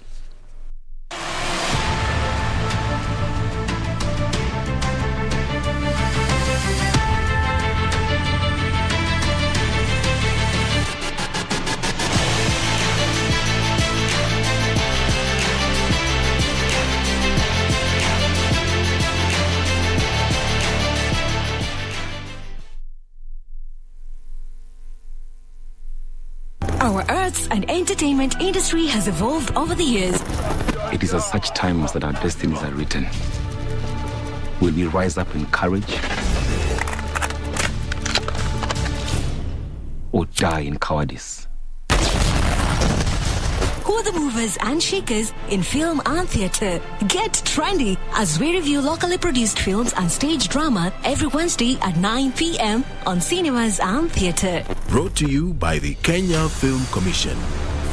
Our arts and entertainment industry has evolved over the years. It is at such times that our destinies are written. Will we rise up in courage or die in cowardice? Who are the movers and shakers in film and theatre? Get trendy as we review locally produced films and stage drama every Wednesday at 9 p.m. on Cinemas and Theatre. Brought to you by the Kenya Film Commission.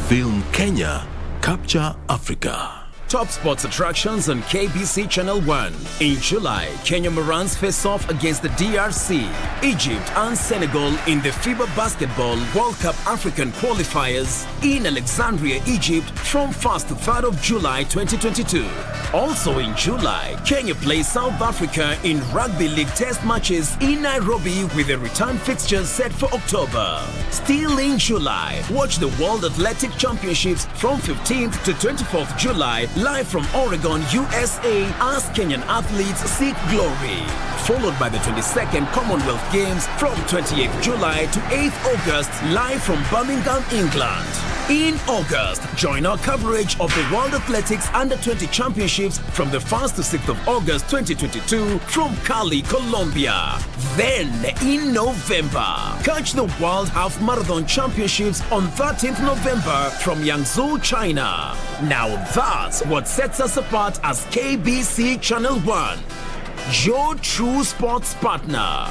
Film Kenya, Capture Africa. Top sports attractions on KBC Channel 1. In July, Kenya Morans face off against the DRC, Egypt and Senegal in the FIBA Basketball World Cup African qualifiers in Alexandria, Egypt from 1st to 3rd of July 2022. Also in July, Kenya plays South Africa in Rugby League test matches in Nairobi with the return fixtures set for October. Still in July, watch the World Athletic Championships from 15th to 24th July live from Oregon, USA as Kenyan athletes seek glory. Followed by the 22nd Commonwealth Games from 28th July to 8th August live from Birmingham, England. In August, join our coverage of the World Athletics Under-20 Championships from the 1st to 6th of August 2022 from Cali, Colombia. Then, in November, catch the World Half Marathon Championships on 13th November from Yangzhou, China. Now that's what sets us apart as KBC Channel 1, your true sports partner.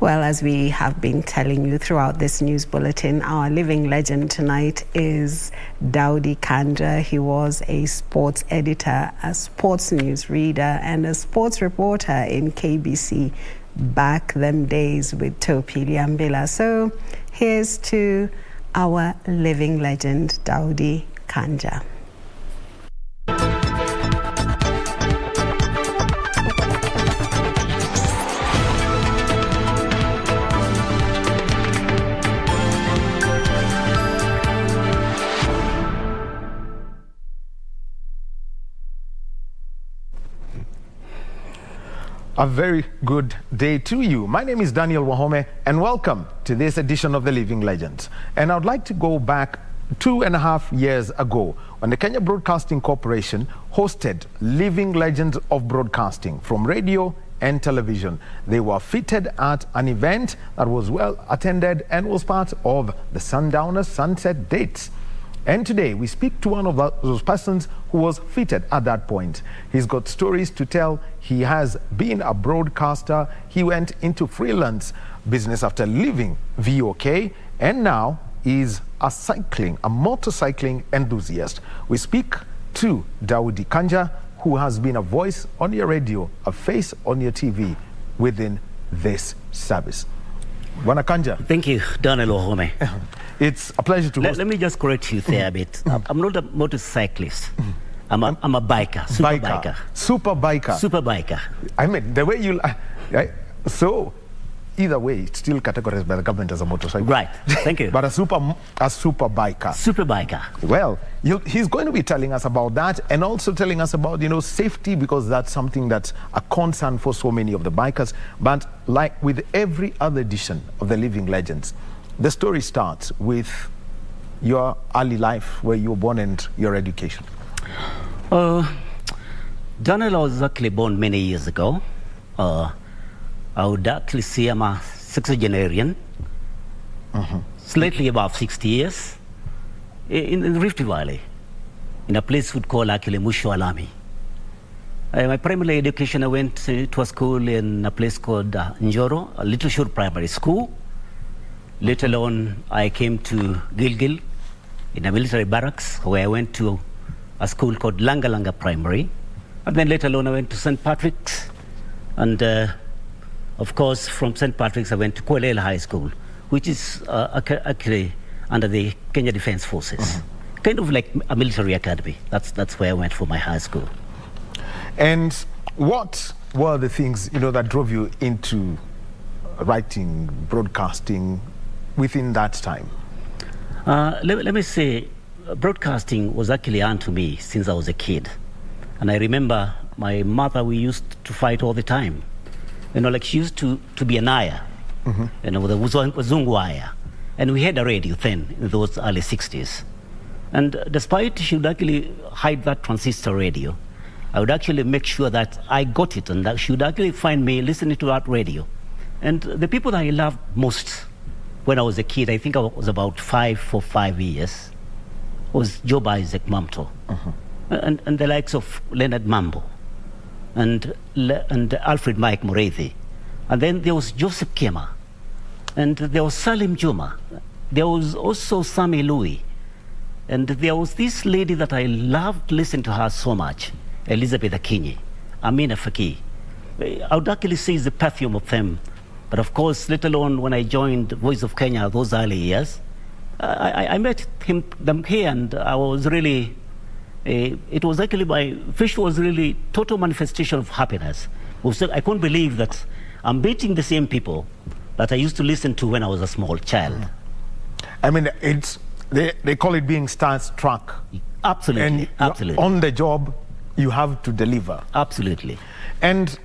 Well, as we have been telling you throughout this news bulletin, our living legend tonight is Dowdy Kanja. He was a sports editor, a sports news reader, and a sports reporter in KBC back them days with Topi Liambila. So here's to our living legend, Dowdy Kanja. A very good day to you. My name is Daniel Wahome, and welcome to this edition of The Living Legends. And I'd like to go back 2.5 years ago when the Kenya Broadcasting Corporation hosted Living Legends of Broadcasting from radio and television. They were featured at an event that was well attended and was part of the Sundowners Sunset Dates. And today we speak to one of those persons who was featured at that point. He's got stories to tell. He has been a broadcaster. He went into freelance business after leaving VOK, and now is a motorcycling enthusiast. We speak to Daudi Kanja, who has been a voice on your radio, a face on your TV within this service. Bwana Kanja. Thank you, Daniel Wahome. It's a pleasure to host. Let me just correct you there a bit. I'm not a motorcyclist. I'm a biker, super biker. I mean, the way you... so, either way, it's still categorized by the government as a motorcycle. Right, thank you. But a super biker. Super biker. Well, he's going to be telling us about that, and also telling us about, safety, because that's something that's a concern for so many of the bikers. But like with every other edition of The Living Legends, the story starts with your early life, where you were born, and your education. Daniel, I was actually born many years ago. I would actually say I'm a sexagenarian, slightly above 60 years, in Rift Valley, in a place we'd call actually Musho Alami. My primary education, I went to a school in a place called Njoro, a Little Shore Primary School. Later on, I came to Gilgil in a military barracks, where I went to a school called Langa Langa Primary. And then later on, I went to St. Patrick's. And of course, from St. Patrick's, I went to Kualela High School, which is actually under the Kenya Defense Forces. Kind of like a military academy. That's where I went for my high school. And what were the things, that drove you into writing, broadcasting within that time? Let me say, broadcasting was actually earned to me since I was a kid. And I remember my mother, we used to fight all the time. Like she used to be an aya, with a Wazungu aya. And we had a radio then, in those early 60s. And despite she would actually hide that transistor radio, I would actually make sure that I got it, and that she would actually find me listening to that radio. And the people that I loved most when I was a kid, I think I was about 5 years, was Job Isaac Mamto, and the likes of Leonard Mambo, and Alfred Mike Mureithi. And then there was Joseph Kema, and there was Salim Juma. There was also Sami Louis. And there was this lady that I loved listening to her so much, Elizabeth Akinyi, Amina Faki. I would actually say it's the perfume of them. But of course, later on, when I joined Voice of Kenya those early years, I met them here, and I was really, it was actually Fish was really total manifestation of happiness. I couldn't believe that I'm meeting the same people that I used to listen to when I was a small child. I mean, they call it being starstruck. Absolutely, absolutely. On the job, you have to deliver. Absolutely. And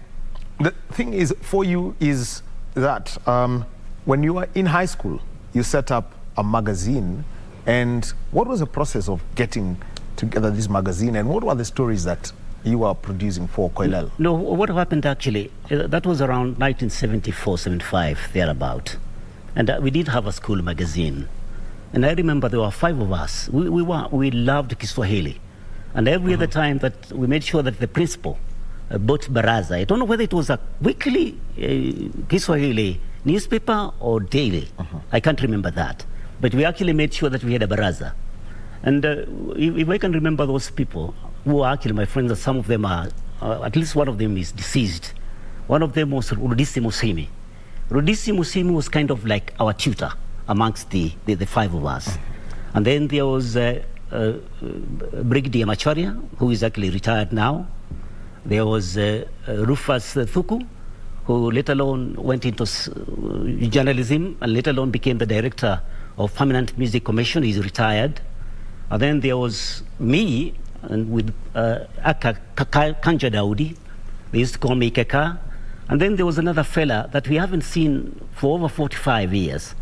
the thing is, for you, is that when you were in high school, you set up a magazine. And what was the process of getting together this magazine, and what were the stories that you were producing for Koilel? No, what happened actually, that was around 1974, 75, thereabout. And we did have a school magazine. And I remember there were 5 of us. We loved Kiswahili. And every other time that we made sure that the principal bought Baraza. I don't know whether it was a weekly Kiswahili newspaper or daily. I can't remember that. But we actually made sure that we had a Baraza. And if I can remember those people, who are actually my friends, and some of them are, at least one of them is deceased. One of them was Rudisi Musimi. Rudisi Musimi was kind of like our tutor amongst the 5 of us. And then there was Brigadier Macharia, who is actually retired now. There was Rufus Thuku, who later on went into journalism and later on became the director of Permanent Music Commission. He's retired. And then there was me, and with Kanja Daudi. They used to call me Keka. And then there was another fella that we haven't seen for over 45 years,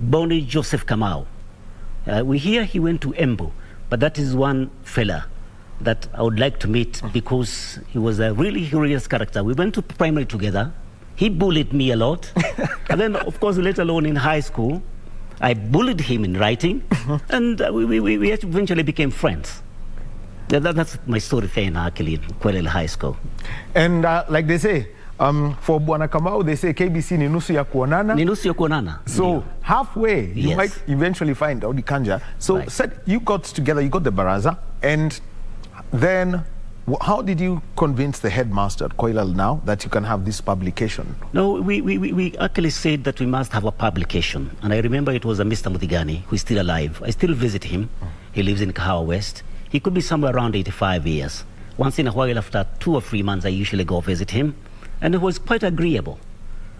Bonnie Joseph Kamau. We hear he went to Embu, but that is one fella that I would like to meet because he was a really curious character. We went to primary together. He bullied me a lot. And then, of course, later on in high school, I bullied him in writing, and we eventually became friends. That's my story there actually in Kwelele High School. And like they say, for Bwana Kamau, they say KBC ni nusu ya kuonana. Ni nusu ya kuonana. So halfway, you might eventually find Audi Kanja. So said you got together, you got the baraza, and then how did you convince the headmaster at Koilal now that you can have this publication? No, we actually said that we must have a publication. And I remember it was a Mr. Muthigani, who is still alive. I still visit him. He lives in Kahawa West. He could be somewhere around 85 years. Once in a while, after 2 or 3 months, I usually go visit him. And it was quite agreeable.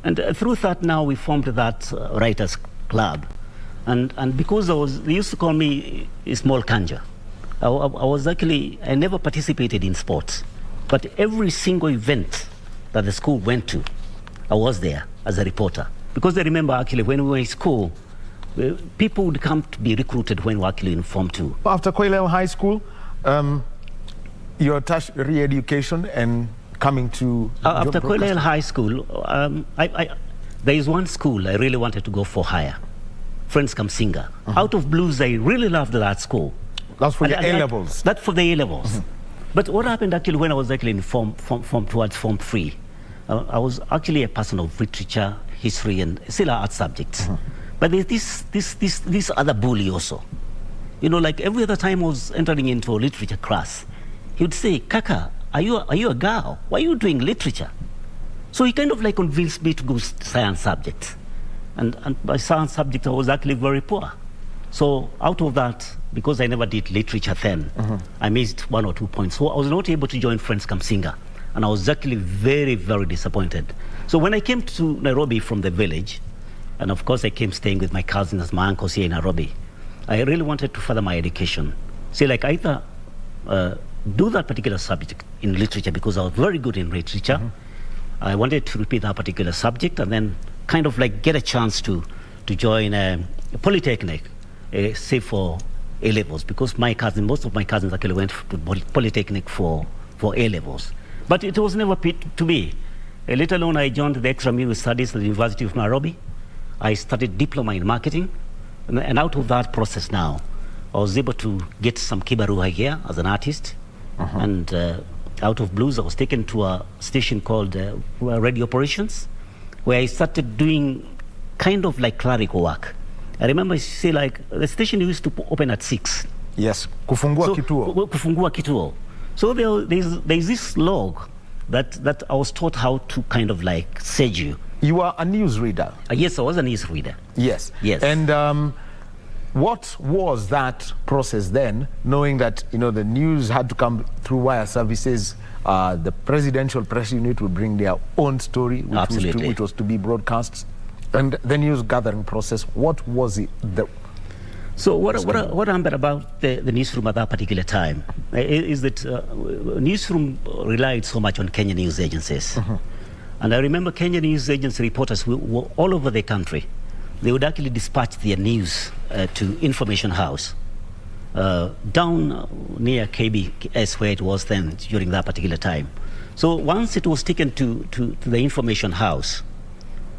And through that now, we formed that writers club. And because they used to call me a small Kanja. I never participated in sports, but every single event that the school went to, I was there as a reporter. Because I remember actually when we were in school, people would come to be recruited when we were actually in Form 2. After Koilal High School, you attached re-education and coming to... After Koilal High School, there is one school I really wanted to go for higher, Friends Kamsinga. Out of blues, I really loved that school. That's for your A-levels? That's for the A-levels. But what happened actually when I was actually in form towards Form 3, I was actually a person of literature, history, and still art subjects. But there's this other bully also. You know, like every other time I was entering into a literature class, he would say, Kaka, are you a girl? Why are you doing literature? So he kind of like convinced me to go science subject. And by science subject, I was actually very poor. So out of that, because I never did literature then, I missed 1 or 2 points. So I was not able to join Friends Kamsinga. And I was actually very, very disappointed. So when I came to Nairobi from the village, and of course I came staying with my cousins as my uncles here in Nairobi, I really wanted to further my education. See, like either do that particular subject in literature because I was very good in literature. I wanted to repeat that particular subject and then kind of like get a chance to join a polytechnic. Say for A-levels, because most of my cousins actually went to Polytechnic for A-levels. But it was never to me. Later on, I joined the extramural studies at the University of Nairobi. I studied diploma in marketing. And out of that process now, I was able to get some kibarua here as an artist. And out of blues, I was taken to a station called Radio Operations, where I started doing kind of like clerical work. I remember, say, like, the station used to open at 6. Yes, kufungua kituo. Kufungua kituo. So there's this log that I was taught how to kind of like sage you. You are a news reader? Yes, I was a news reader. Yes. Yes. And what was that process then, knowing that, you know, the news had to come through wire services, the presidential press unit would bring their own story, which was to be broadcast, and the news gathering process, what was it? So what happened about the newsroom at that particular time is that newsroom relied so much on Kenya news agencies. And I remember Kenya news agency reporters were all over the country. They would actually dispatch their news to Information House down near KBS, where it was then during that particular time. So once it was taken to the Information House,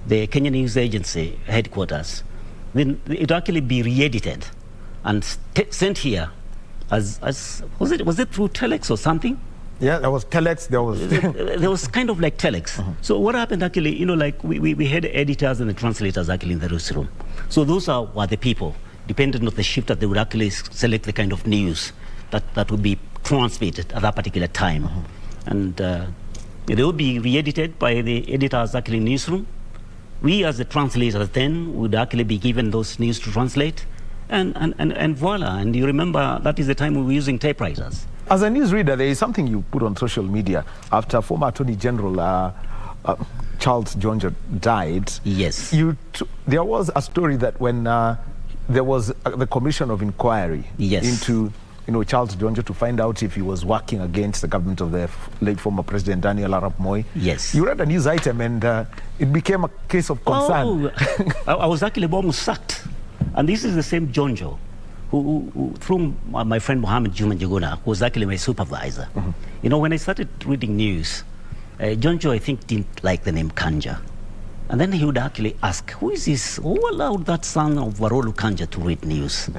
the Kenya News Agency headquarters, then it would actually be re-edited and sent here as was it through telex or something? Yeah, there was telex. There was kind of like telex. So what happened actually, you know, like we had editors and the translators actually in the newsroom. So those were the people, depending on the shift, that they would actually select the kind of news that would be transmitted at that particular time. And they would be re-edited by the editors actually in the newsroom. We as the translators then would actually be given those news to translate, and voila. And you remember that is the time we were using typewriters. As a newsreader, there is something you put on social media after former Attorney General Charles Jonjo died. Yes. There was a story that when there was the commission of inquiry into Charles Jonjo to find out if he was working against the government of the late former President Daniel Arap Moi. Yes. You read a news item and it became a case of concern. I was actually almost sacked. And this is the same Jonjo who through my friend Mohammed Juma Njuguna, who was actually my supervisor. When I started reading news, Jonjo, I think, didn't like the name Kanja. And then he would actually ask, who is this? Who allowed that son of Warolu Kanja to read news?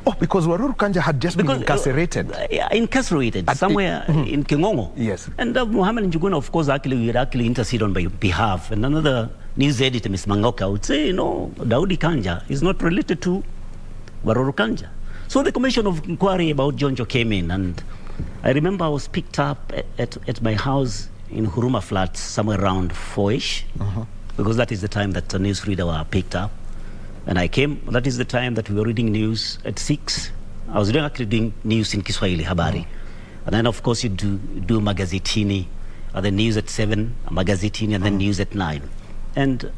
Oh, because Warolu Kanja had just been incarcerated. Incarcerated somewhere in Kingongo. Yes. And Mohammed Njuguna, of course, would actually intercede on my behalf. And another news editor, Ms. Mangoka, would say, Daudi Kanja is not related to Warolu Kanja. So the commission of inquiry about Jonjo came in. And I remember I was picked up at my house in Huruma Flats, somewhere around 4-ish. Because that is the time that the newsreader were picked up. And I came, that is the time that we were reading news at 6. I was actually doing news in Kiswahili, Habari. And then, of course, you do Magazetini, the news at 7, Magazetini, and then news at 9. And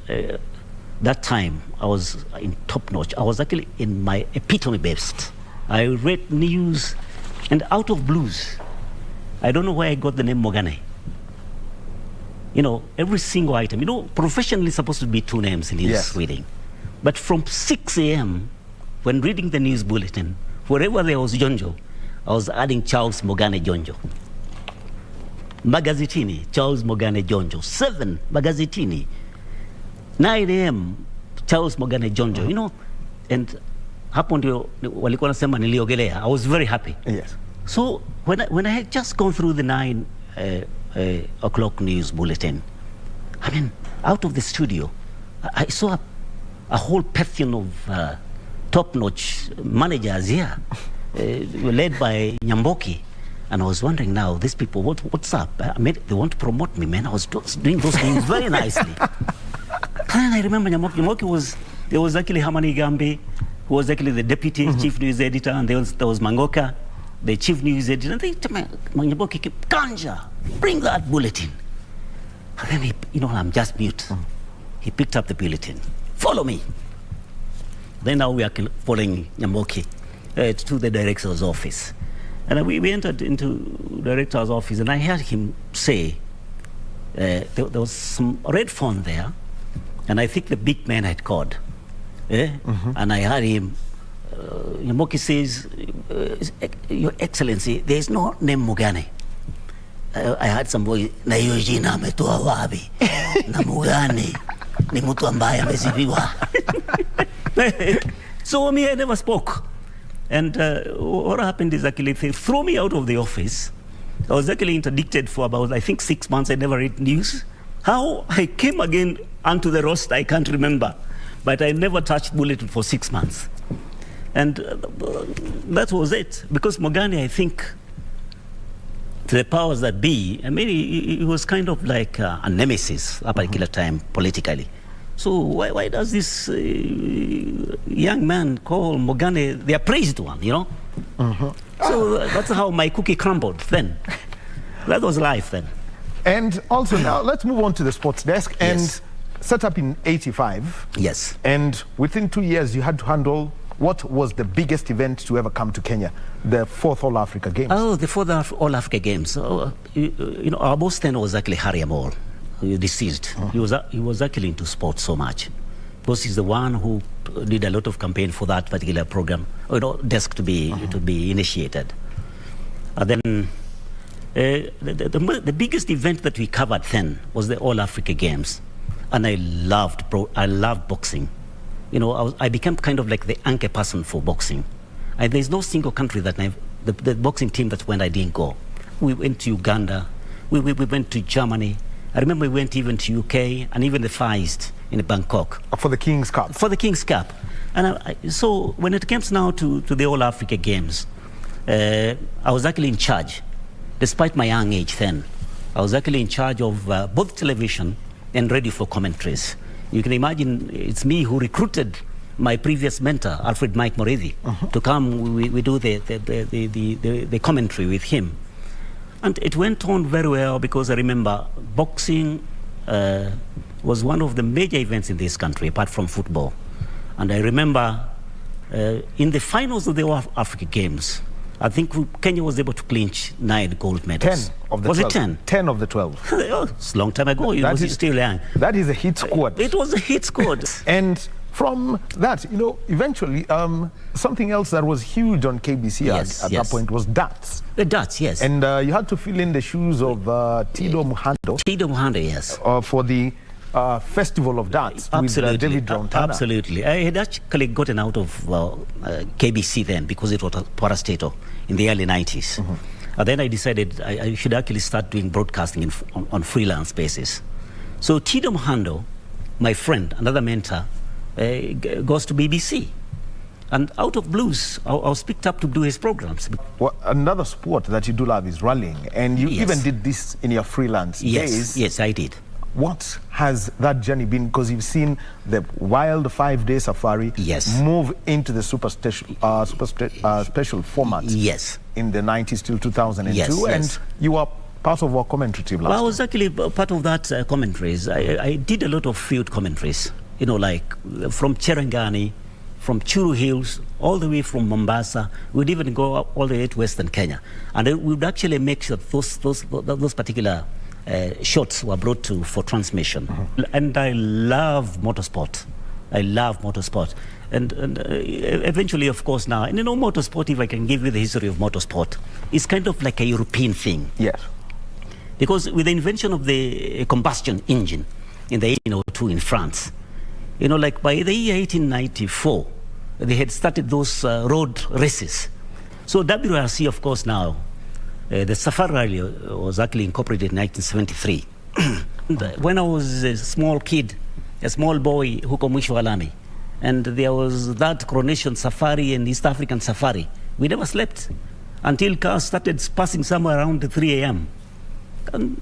that time, I was in top notch. I was actually in my epitome best. I read news, and out of blues, I don't know where I got the name Mogane. Every single item. Professionally supposed to be 2 names in news reading. But from 6 a.m., when reading the news bulletin, wherever there was Jonjo, I was adding Charles Mogane Jonjo. Magazetini, Charles Mogane Jonjo. 7, Magazetini. 9 a.m., Charles Mogane Jonjo. And hapo ndio walikuwa nasema niliogelea. I was very happy. Yes. So when I had just gone through the 9 o'clock news bulletin, I mean, out of the studio, I saw a whole pantheon of top-notch managers here, led by Nyamboki. And I was wondering now, these people, what's up? I mean, they want to promote me, man. I was doing those things very nicely. And I remember Nyamboki there was actually Hamani Gambi, who was actually the deputy chief news editor, and there was Mangoka, the chief news editor. And they told me, Nyamboki, Kanja, bring that bulletin. And then I'm just mute. He picked up the bulletin. Follow me. Then now we are following Nyamboki to the director's office. And we entered into director's office, and I heard him say, there was some red phone there, and I think the big man had called. And I heard him, Nyamboki says, Your Excellency, there is no name Mugane. I heard some boy, na hiyo jina ametoa wapi? Na Mugane ni mtu ambaye ameziviwa. So me, I never spoke. And what happened is actually they threw me out of the office. I was actually interdicted for about, I think, 6 months. I never read news. How I came again onto the roster, I can't remember. But I never touched Bulletin for 6 months. And that was it. Because Mogane, I think, to the powers that be, I mean, he was kind of like a nemesis at a particular time politically. So why does this young man call Mogane the appraised one, So that's how my cookie crumbled then. That was life then. And also now, let's move on to the sports desk. And set up in 85. Yes. And within 2 years, you had to handle what was the biggest event to ever come to Kenya? The 4th All Africa Games. Oh, the 4th All Africa Games. Our boss then was actually Harry Amol, deceased. He was actually into sports so much. Because he's the one who did a lot of campaign for that particular program, desk to be initiated. And then the biggest event that we covered then was the All Africa Games. And I loved boxing. I became kind of like the anchor person for boxing. And there's no single country that the boxing team that went, I didn't go. We went to Uganda. We went to Germany. I remember we went even to UK and even the Far East in Bangkok. For the King's Cup? For the King's Cup. And so when it comes now to the All Africa Games, I was actually in charge, despite my young age then. I was actually in charge of both television and radio for commentaries. You can imagine it's me who recruited my previous mentor, Alfred Mike Morethi, to come. We do the commentary with him. And it went on very well because I remember boxing was one of the major events in this country, apart from football. And I remember in the finals of the Africa Games, I think Kenya was able to clinch 9 gold medals. 10 of the was 12. it 10? 10 of the 12. Oh, it's a long time ago. You was still young. That is a hit squad. It was a hit squad. And from that, eventually, something else that was huge on KBC at that point was darts. The darts, yes. And you had to fill in the shoes of Tido Muhando. Tido Muhando, yes. For the Festival of Darts with David Drought. Absolutely. I had actually gotten out of KBC then because it was parastatal in the early 90s. Then I decided I should actually start doing broadcasting on freelance basis. So Tido Muhando, my friend, another mentor, goes to BBC. And out of blues, I was picked up to do his programs. Well, another sport that you do love is rallying. And you even did this in your freelance days. Yes, I did. What has that journey been? Because you've seen the wild 5-day safari move into the special format in the 90s till 2002. And you are part of our commentary team last Well, I was actually part of that commentaries. I did a lot of field commentaries, like from Cherangani, from Churu Hills, all the way from Mombasa. We'd even go all the way to Western Kenya. And then we'd actually make sure those particular shots were brought for transmission. And I love motorsport. And eventually, of course, now, and motorsport, if I can give you the history of motorsport, it's kind of like a European thing. Yes. Because with the invention of the combustion engine in the 1802 in France, like by the year 1894, they had started those road races. So WRC, of course, now, the Safari Rally was actually incorporated in 1973. When I was a small kid, a small boy, huko mwisho wa lami, and there was that Coronation Safari and East African Safari, we never slept until cars started passing somewhere around 3 a.m. And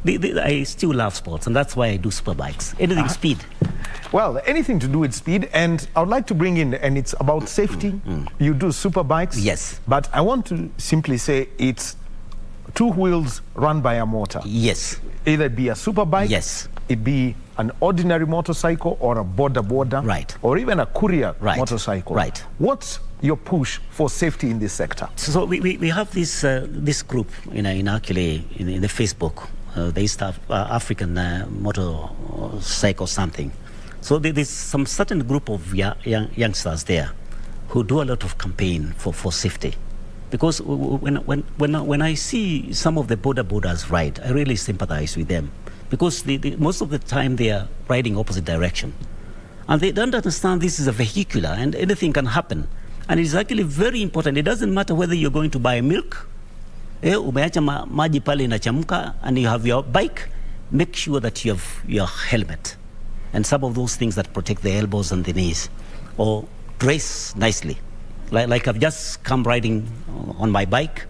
I still love sports, and that's why I do superbikes. Anything speed. Well, anything to do with speed, and I would like to bring in, and it's about safety. You do superbikes. Yes. But I want to simply say it's 2 wheels run by a motor. Yes. Either it be a superbike. Yes. It be an ordinary motorcycle or a border. Right. Or even a courier motorcycle. Right. What's your push for safety in this sector? So we have this group in the Facebook, the East African motorcycle something. So there's some certain group of youngsters there who do a lot of campaign for safety. Because when I see some of the borders ride, I really sympathize with them. Because most of the time they are riding opposite direction. And they don't understand this is a vehicular and anything can happen. And it's actually very important. It doesn't matter whether you're going to buy milk, umeacha maji pale inachemka, and you have your bike, make sure that you have your helmet. And some of those things that protect the elbows and the knees. Or dress nicely. Like I've just come riding on my bike.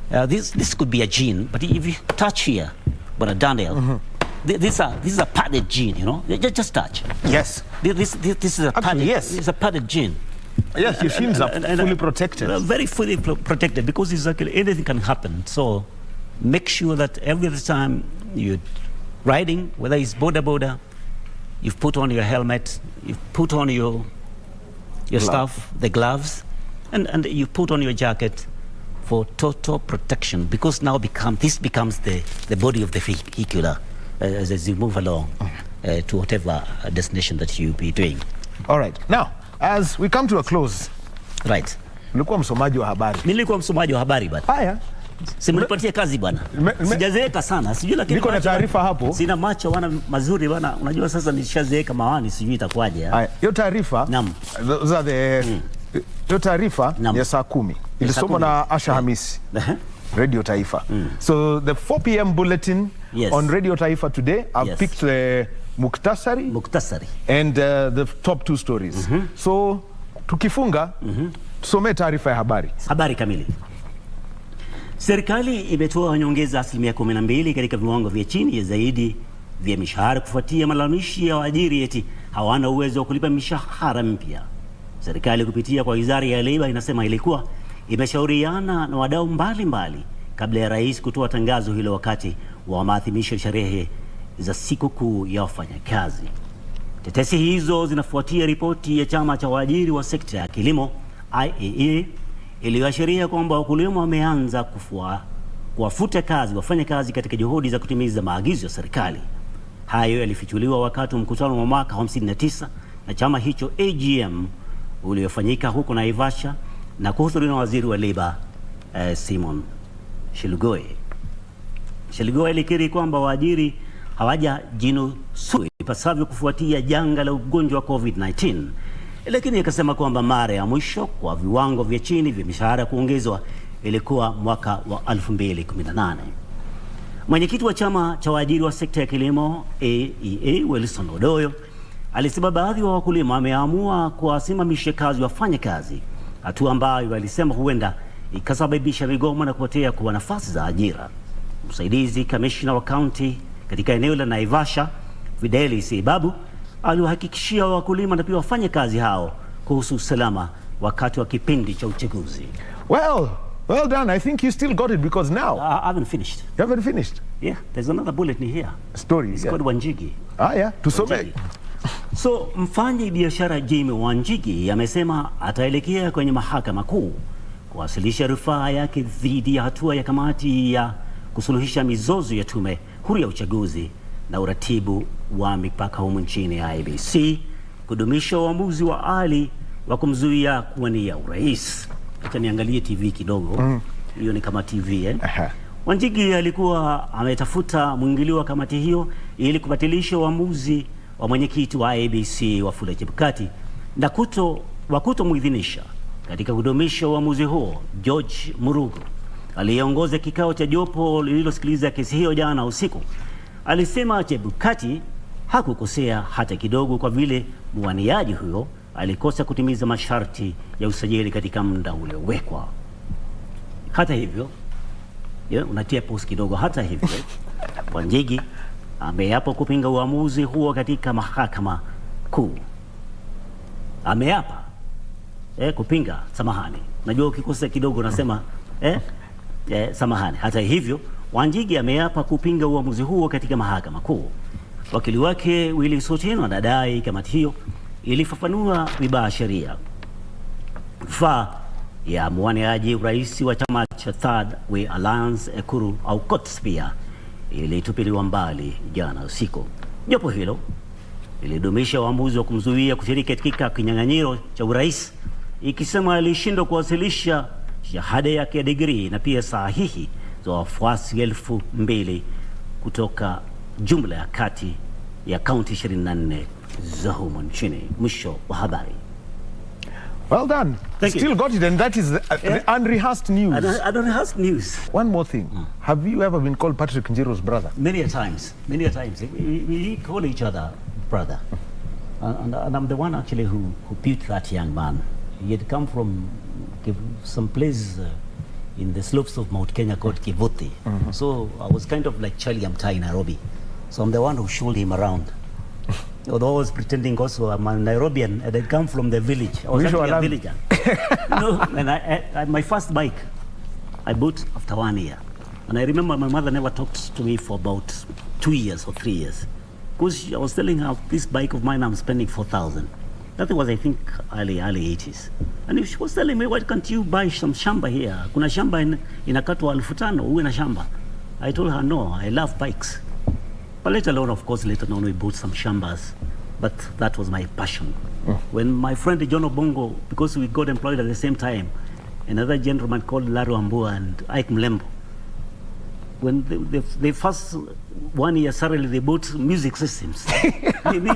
This could be a jean, but if you touch here, but a Daniel, this is a padded jean, just touch. Yes. This is a padded. Yes. It's a padded jean. Yes, your shins are fully protected. Very fully protected because exactly anything can happen. So make sure that every time you're riding, whether it's border, you've put on your helmet, you've put on your stuff, the gloves, and you put on your jacket for total protection, because now this becomes the body of the vehicular as you move along to whatever destination that you be doing. All right. Now, as we come to a close. Right. Ulikuwa msomaji wa habari. Mimi nilikuwa msomaji wa habari bwana. Haya. Simnipatie kazi bwana. Sijazeeka sana. Sijui lakini niko na taarifa hapo. Sina macho wana mazuri bwana. Unajua sasa nishazeeka mawani, sijui itakuwaje. Haya. Hiyo taarifa. Naam. Those are the hiyo taarifa ya saa 10. Ilisomwa na Asha Hamisi. Radio Taifa. So the 4 p.m. bulletin on Radio Taifa today, I've picked the Muktasari and the top 2 stories. So tukifunga tusome taarifa ya habari. Habari kamili. Serikali imetoa nyongeza 12% katika viwango vya chini ya zaidi vya mishahara kufuatia malalamishi ya waajiri eti hawana uwezo wa kulipa mishahara mpya. Serikali kupitia kwa Wizara ya Leba inasema ilikuwa imeshauriana na wadau mbalimbali kabla ya rais kutoa tangazo hilo wakati wa maadhimisho sherehe za siku kuu ya wafanyakazi. Tetesi hizo zinafuatia ripoti ya chama cha waajiri wa sekta ya kilimo IAA iliyoashiria kwamba wakulima wameanza kuwafuta kazi wafanya kazi katika juhudi za kutimiza maagizo ya serikali. Hayo yalifichuliwa wakati wa mkutano wa mwaka 59 na chama hicho AGM uliofanyika huko Naivasha na kuhudhuriwa na waziri wa Leba Simon Chelugui. Chelugui alikiri kwamba waajiri hawajajinusuru ipasavyo kufuatia janga la ugonjwa wa COVID-19, lakini akasema kwamba mara ya mwisho kwa viwango vya chini vya mishahara kuongezwa ilikuwa mwaka wa 2018. Mwenyekiti wa chama cha waajiri wa sekta ya kilimo AEA Wilson Odoyo alisema baadhi wa wakulima wameamua kuwasimamisha kazi wafanye kazi, hatua ambayo alisema huenda ikasababisha migomo na kupotea kwa nafasi za ajira. Msaidizi kamishna wa kaunti katika eneo la Naivasha Fideli Sibabu aliwahakikishia wakulima na pia wafanye kazi hao kuhusu usalama wakati wa kipindi cha uchaguzi. Well done. I think you still got it because now I haven't finished. You haven't finished? Yeah, there's another bulletin here. Story. It's called Wanjigi. Yeah. Tusome. So, mfanyi biashara Jimmy Wanjigi amesema ataelekea kwenye mahakama kuu kuwasilisha rufaa yake dhidi ya hatua ya kamati ya kusuluhisha mizozo ya tume huru ya uchaguzi na uratibu wa mipaka humu nchini IBC kudumisha uamuzi wa awali wa kumzuia kuwania urais. Acha niangalie TV kidogo. Hiyo ni kama TV Wanjigi alikuwa ametafuta mwingilio wa kamati hiyo ili kubatilisha uamuzi wa mwenyekiti wa IBC Wafula Chebukati na kutomuidhinisha. Katika kudumisha uamuzi huo, George Murugu aliyeongoza kikao cha jopo lililosikiliza kesi hiyo jana usiku alisema Chebukati hakukosea hata kidogo kwa vile mwaniaji huyo alikosa kutimiza masharti ya usajili katika muda uliowekwa. Hata hivyo, unatia pause kidogo. Hata hivyo, Wanjigi ameapa kupinga uamuzi huo katika mahakama kuu. Ameapa kupinga, samahani. Najua ukikosa kidogo unasema samahani. Hata hivyo, Wanjigi ameapa kupinga uamuzi huo katika mahakama kuu. Wakili wake Willy Soteno anadai kamati hiyo ilifafanua vibaya sheria. Rufaa ya mwaniaji urais wa chama cha Third Way Alliance Ekuru Aukot pia ilitupiliwa mbali jana usiku. Jopo hilo ilidumisha uamuzi wa kumzuia kushiriki katika kinyang'anyiro cha urais, ikisema alishindwa kuwasilisha shahada yake ya degree na pia sahihi za wafuasi 2,000 kutoka jumla ya kati ya kaunti 24 za humu nchini. Mwisho wa habari. Well done. Still got it, and that is the unrehearsed news. Unrehearsed news. One more thing. Have you ever been called Patrick Njiro's brother? Many a times. We call each other brother. And I'm the one actually who built that young man. He had come from some place in the slopes of Mount Kenya called Kivuti. So I was kind of like Charlie Amtai in Nairobi. So I'm the one who showed him around. Although I was pretending also I'm a Nairobian and I'd come from the village. I was actually a villager. And my first bike I bought after 1 year. And I remember my mother never talked to me for about 2 years or 3 years. Because I was telling her, this bike of mine I'm spending 4,000. That was, I think, early 80s. And she was telling me, why can't you buy some shamba here? Kuna shamba inakatwa 5,000, uwe na shamba. I told her, no, I love bikes. But later on we bought some shambas, but that was my passion. When my friend John Obongo, because we got employed at the same time, another gentleman called Laro Ambua and Ike Mlembo, when they first 1 year salary they bought music systems.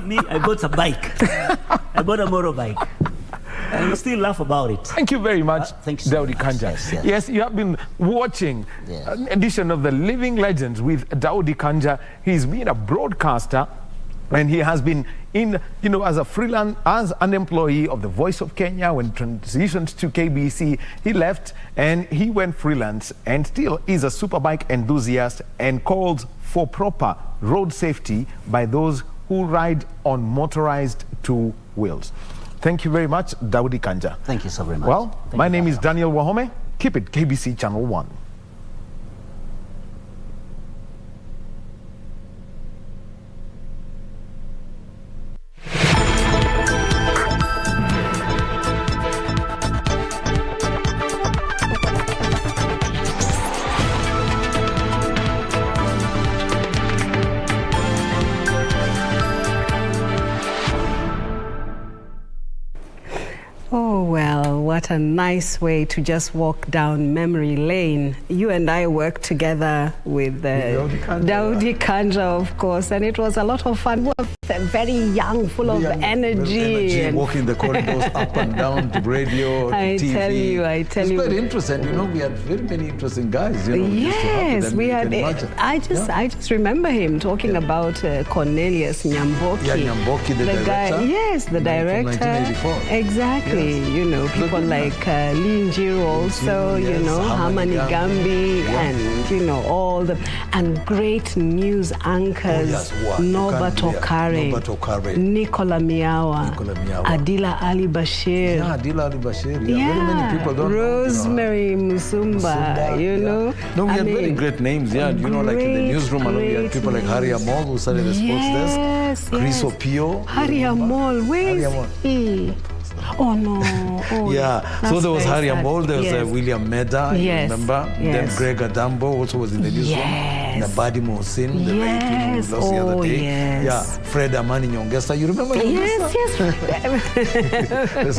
me, I bought a bike. I bought a motorbike. And we still laugh about it. Thank you very much, thank you so Daudi Kanja. Yes, you have been watching an edition of The Living Legends with Daudi Kanja. He's been a broadcaster and he has been in, as a freelance, as an employee of the Voice of Kenya. When transitioned to KBC, he left and he went freelance and still is a superbike enthusiast and calls for proper road safety by those who ride on motorized 2 wheels. Thank you very much, Daudi Kanja. Thank you so very much. Well, my name is Daniel Wahome. Keep it KBC Channel 1. Oh, well, what a nice way to just walk down memory lane. You and I worked together with Daudi Kanja, of course, and it was a lot of fun. We were very young, full of energy. Walking the corridors up and down to radio, I TV. tell you. It's very interesting. You know, we had very many interesting guys. You know, yes, we had. I just remember him talking about Cornelius Nyamboki. Yeah, Nyamboki, the director. Guy, yes, the director. From 1984. Exactly. Yes. You know, people like Lee Njiro also, you know, Hamani Gambi, and, you know, all the, and great news anchors, Norbert Okare, Nicola Miawa, Adila Ali Bashir. Yeah, Adila Ali Bashir. Yeah, very many people don't Rosemary know. Musumba, you know. No, we had very great names, yeah. You know, like in the newsroom, we had people like Harry Amol, who started the sports desk. Chris Opio. Harry Amol, where is he? Oh no! Oh, yeah, so there was Harry Amol, there was William Meda, you remember? Then Greg Adambo also was in the newsroom. Nabadi Mohsin, the late who we lost the other day. Yeah, Fred Amani Nyongesa, you remember Nyongesa? Yes.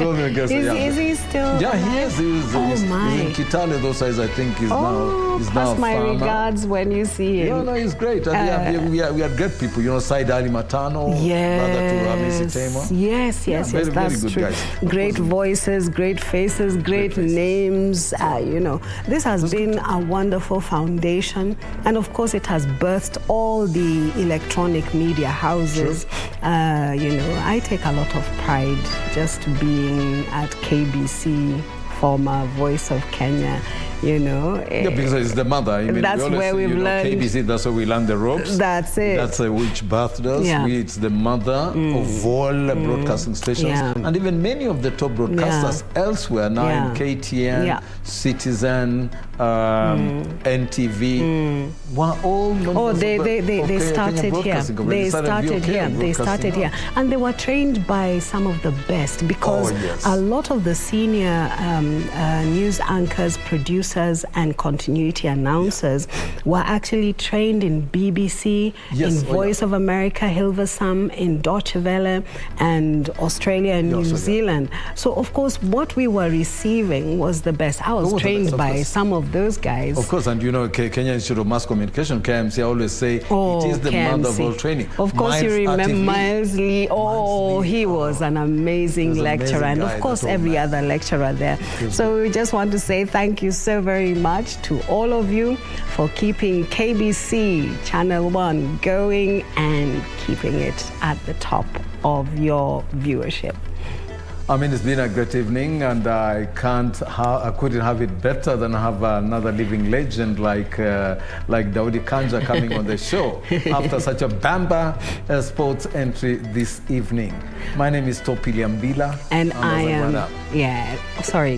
Is he still? Yeah, he is. He's in Kitale, those sides, I think he's now. Pass my regards when you see him. Yeah, no, he's great. We had great people, you know, Said Ali Matano, brother to Hamisi Tema. Yes, that's good true. Guys. Great voices, great faces, great names. You know, this has been a wonderful foundation, and of course, it has birthed all the electronic media houses. You know, I take a lot of pride just being at KBC, former Voice of Kenya. You know, because it's the mother. I mean, that's where we've learned. KBC, that's where we learn the ropes. That's it. That's which birthed us. It's the mother of all broadcasting stations, and even many of the top broadcasters elsewhere now in KTN, Citizen, NTV, were all. They started here. They started here, and they were trained by some of the best, because a lot of the senior news anchors, producers, and continuity announcers were actually trained in BBC, in Voice of America, Hilversum, in Deutsche Welle, and Australia and New Zealand. So, of course, what we were receiving was the best. I was trained by some of those guys. Of course, and you know, Kenya Institute of Mass Communication, KMC, I always say it is the mother of all training. Of course, you remember Miles Lee. He was an amazing lecturer, and of course, every other lecturer there. So we just want to say thank you so very much to all of you for keeping KBC Channel 1 going and keeping it at the top of your viewership. I mean, it's been a great evening, and I couldn't have it better than have another living legend like Daudi Kanja coming on the show after such a bamba sports entry this evening. My name is Topi Liambila, and I am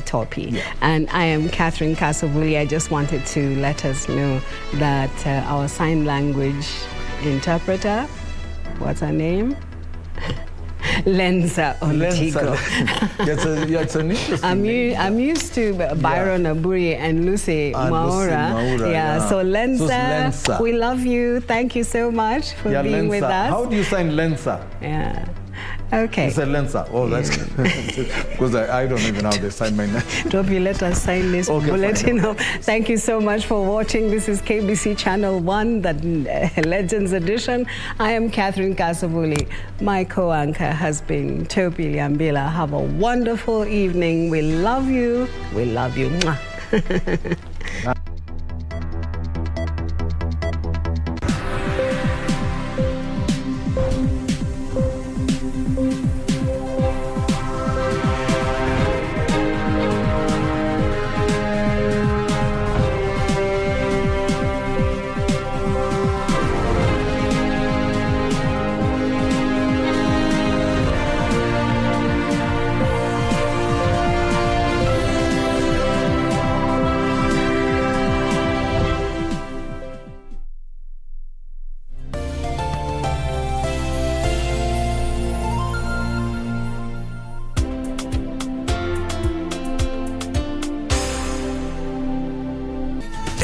Topi, and I am Catherine Kasavuli. I just wanted to let us know that our sign language interpreter, what's her name? Lenza Ontigo. It's an interesting name. I'm used to Byron Aburi and Lucy Maura. So Lenza, we love you. Thank you so much for being with us. How do you sign Lenza? Okay. It's a Lenza. Oh, that's good. Because I don't even know how they sign my name. Toby, let us sign this bulletin. Thank you so much for watching. This is KBC Channel 1, the Legends Edition. I am Catherine Kasavuli. My co-anchor has been Toby Liambila. Have a wonderful evening. We love you. We love you.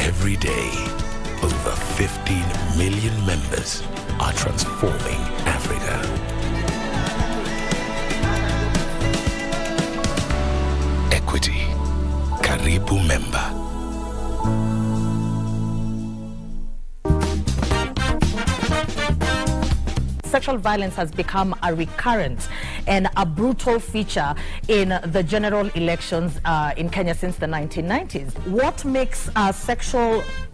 Every day, over 15 million members are transforming Africa. sexual violence has become a recurrent and a brutal feature in the general elections in Kenya since the 1990s. What makes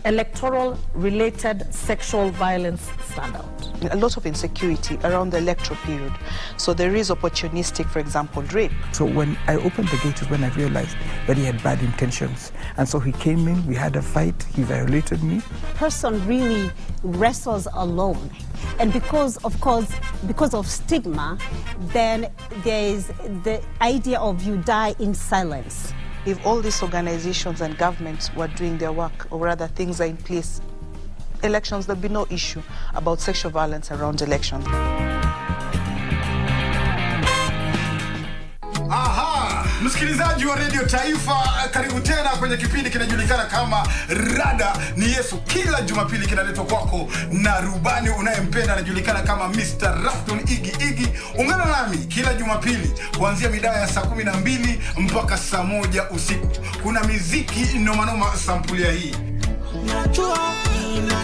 electoral-related sexual violence stand out? A lot of insecurity around the electoral period. So there is opportunistic, for example, rape. So when I opened the gate is when I realized that he had bad intentions. And so he came in, we had a fight, he violated me. Person really wrestles alone. And because of stigma, then there is the idea of you die in silence. If all these organizations and governments were doing their work, or rather things are in place, elections, there'll be no issue about sexual violence around elections. Aha! Msikilizaji wa Radio Taifa, karibu tena kwenye kipindi kinajulikana kama Rada ni Yesu. Kila Jumapili kinaletwa kwako na rubani unayempenda anajulikana kama Mr. Rafton Igi. Ungana nami kila Jumapili kuanzia mida ya saa 12 mpaka saa 1 usiku. Kuna miziki noma noma sampulia hii.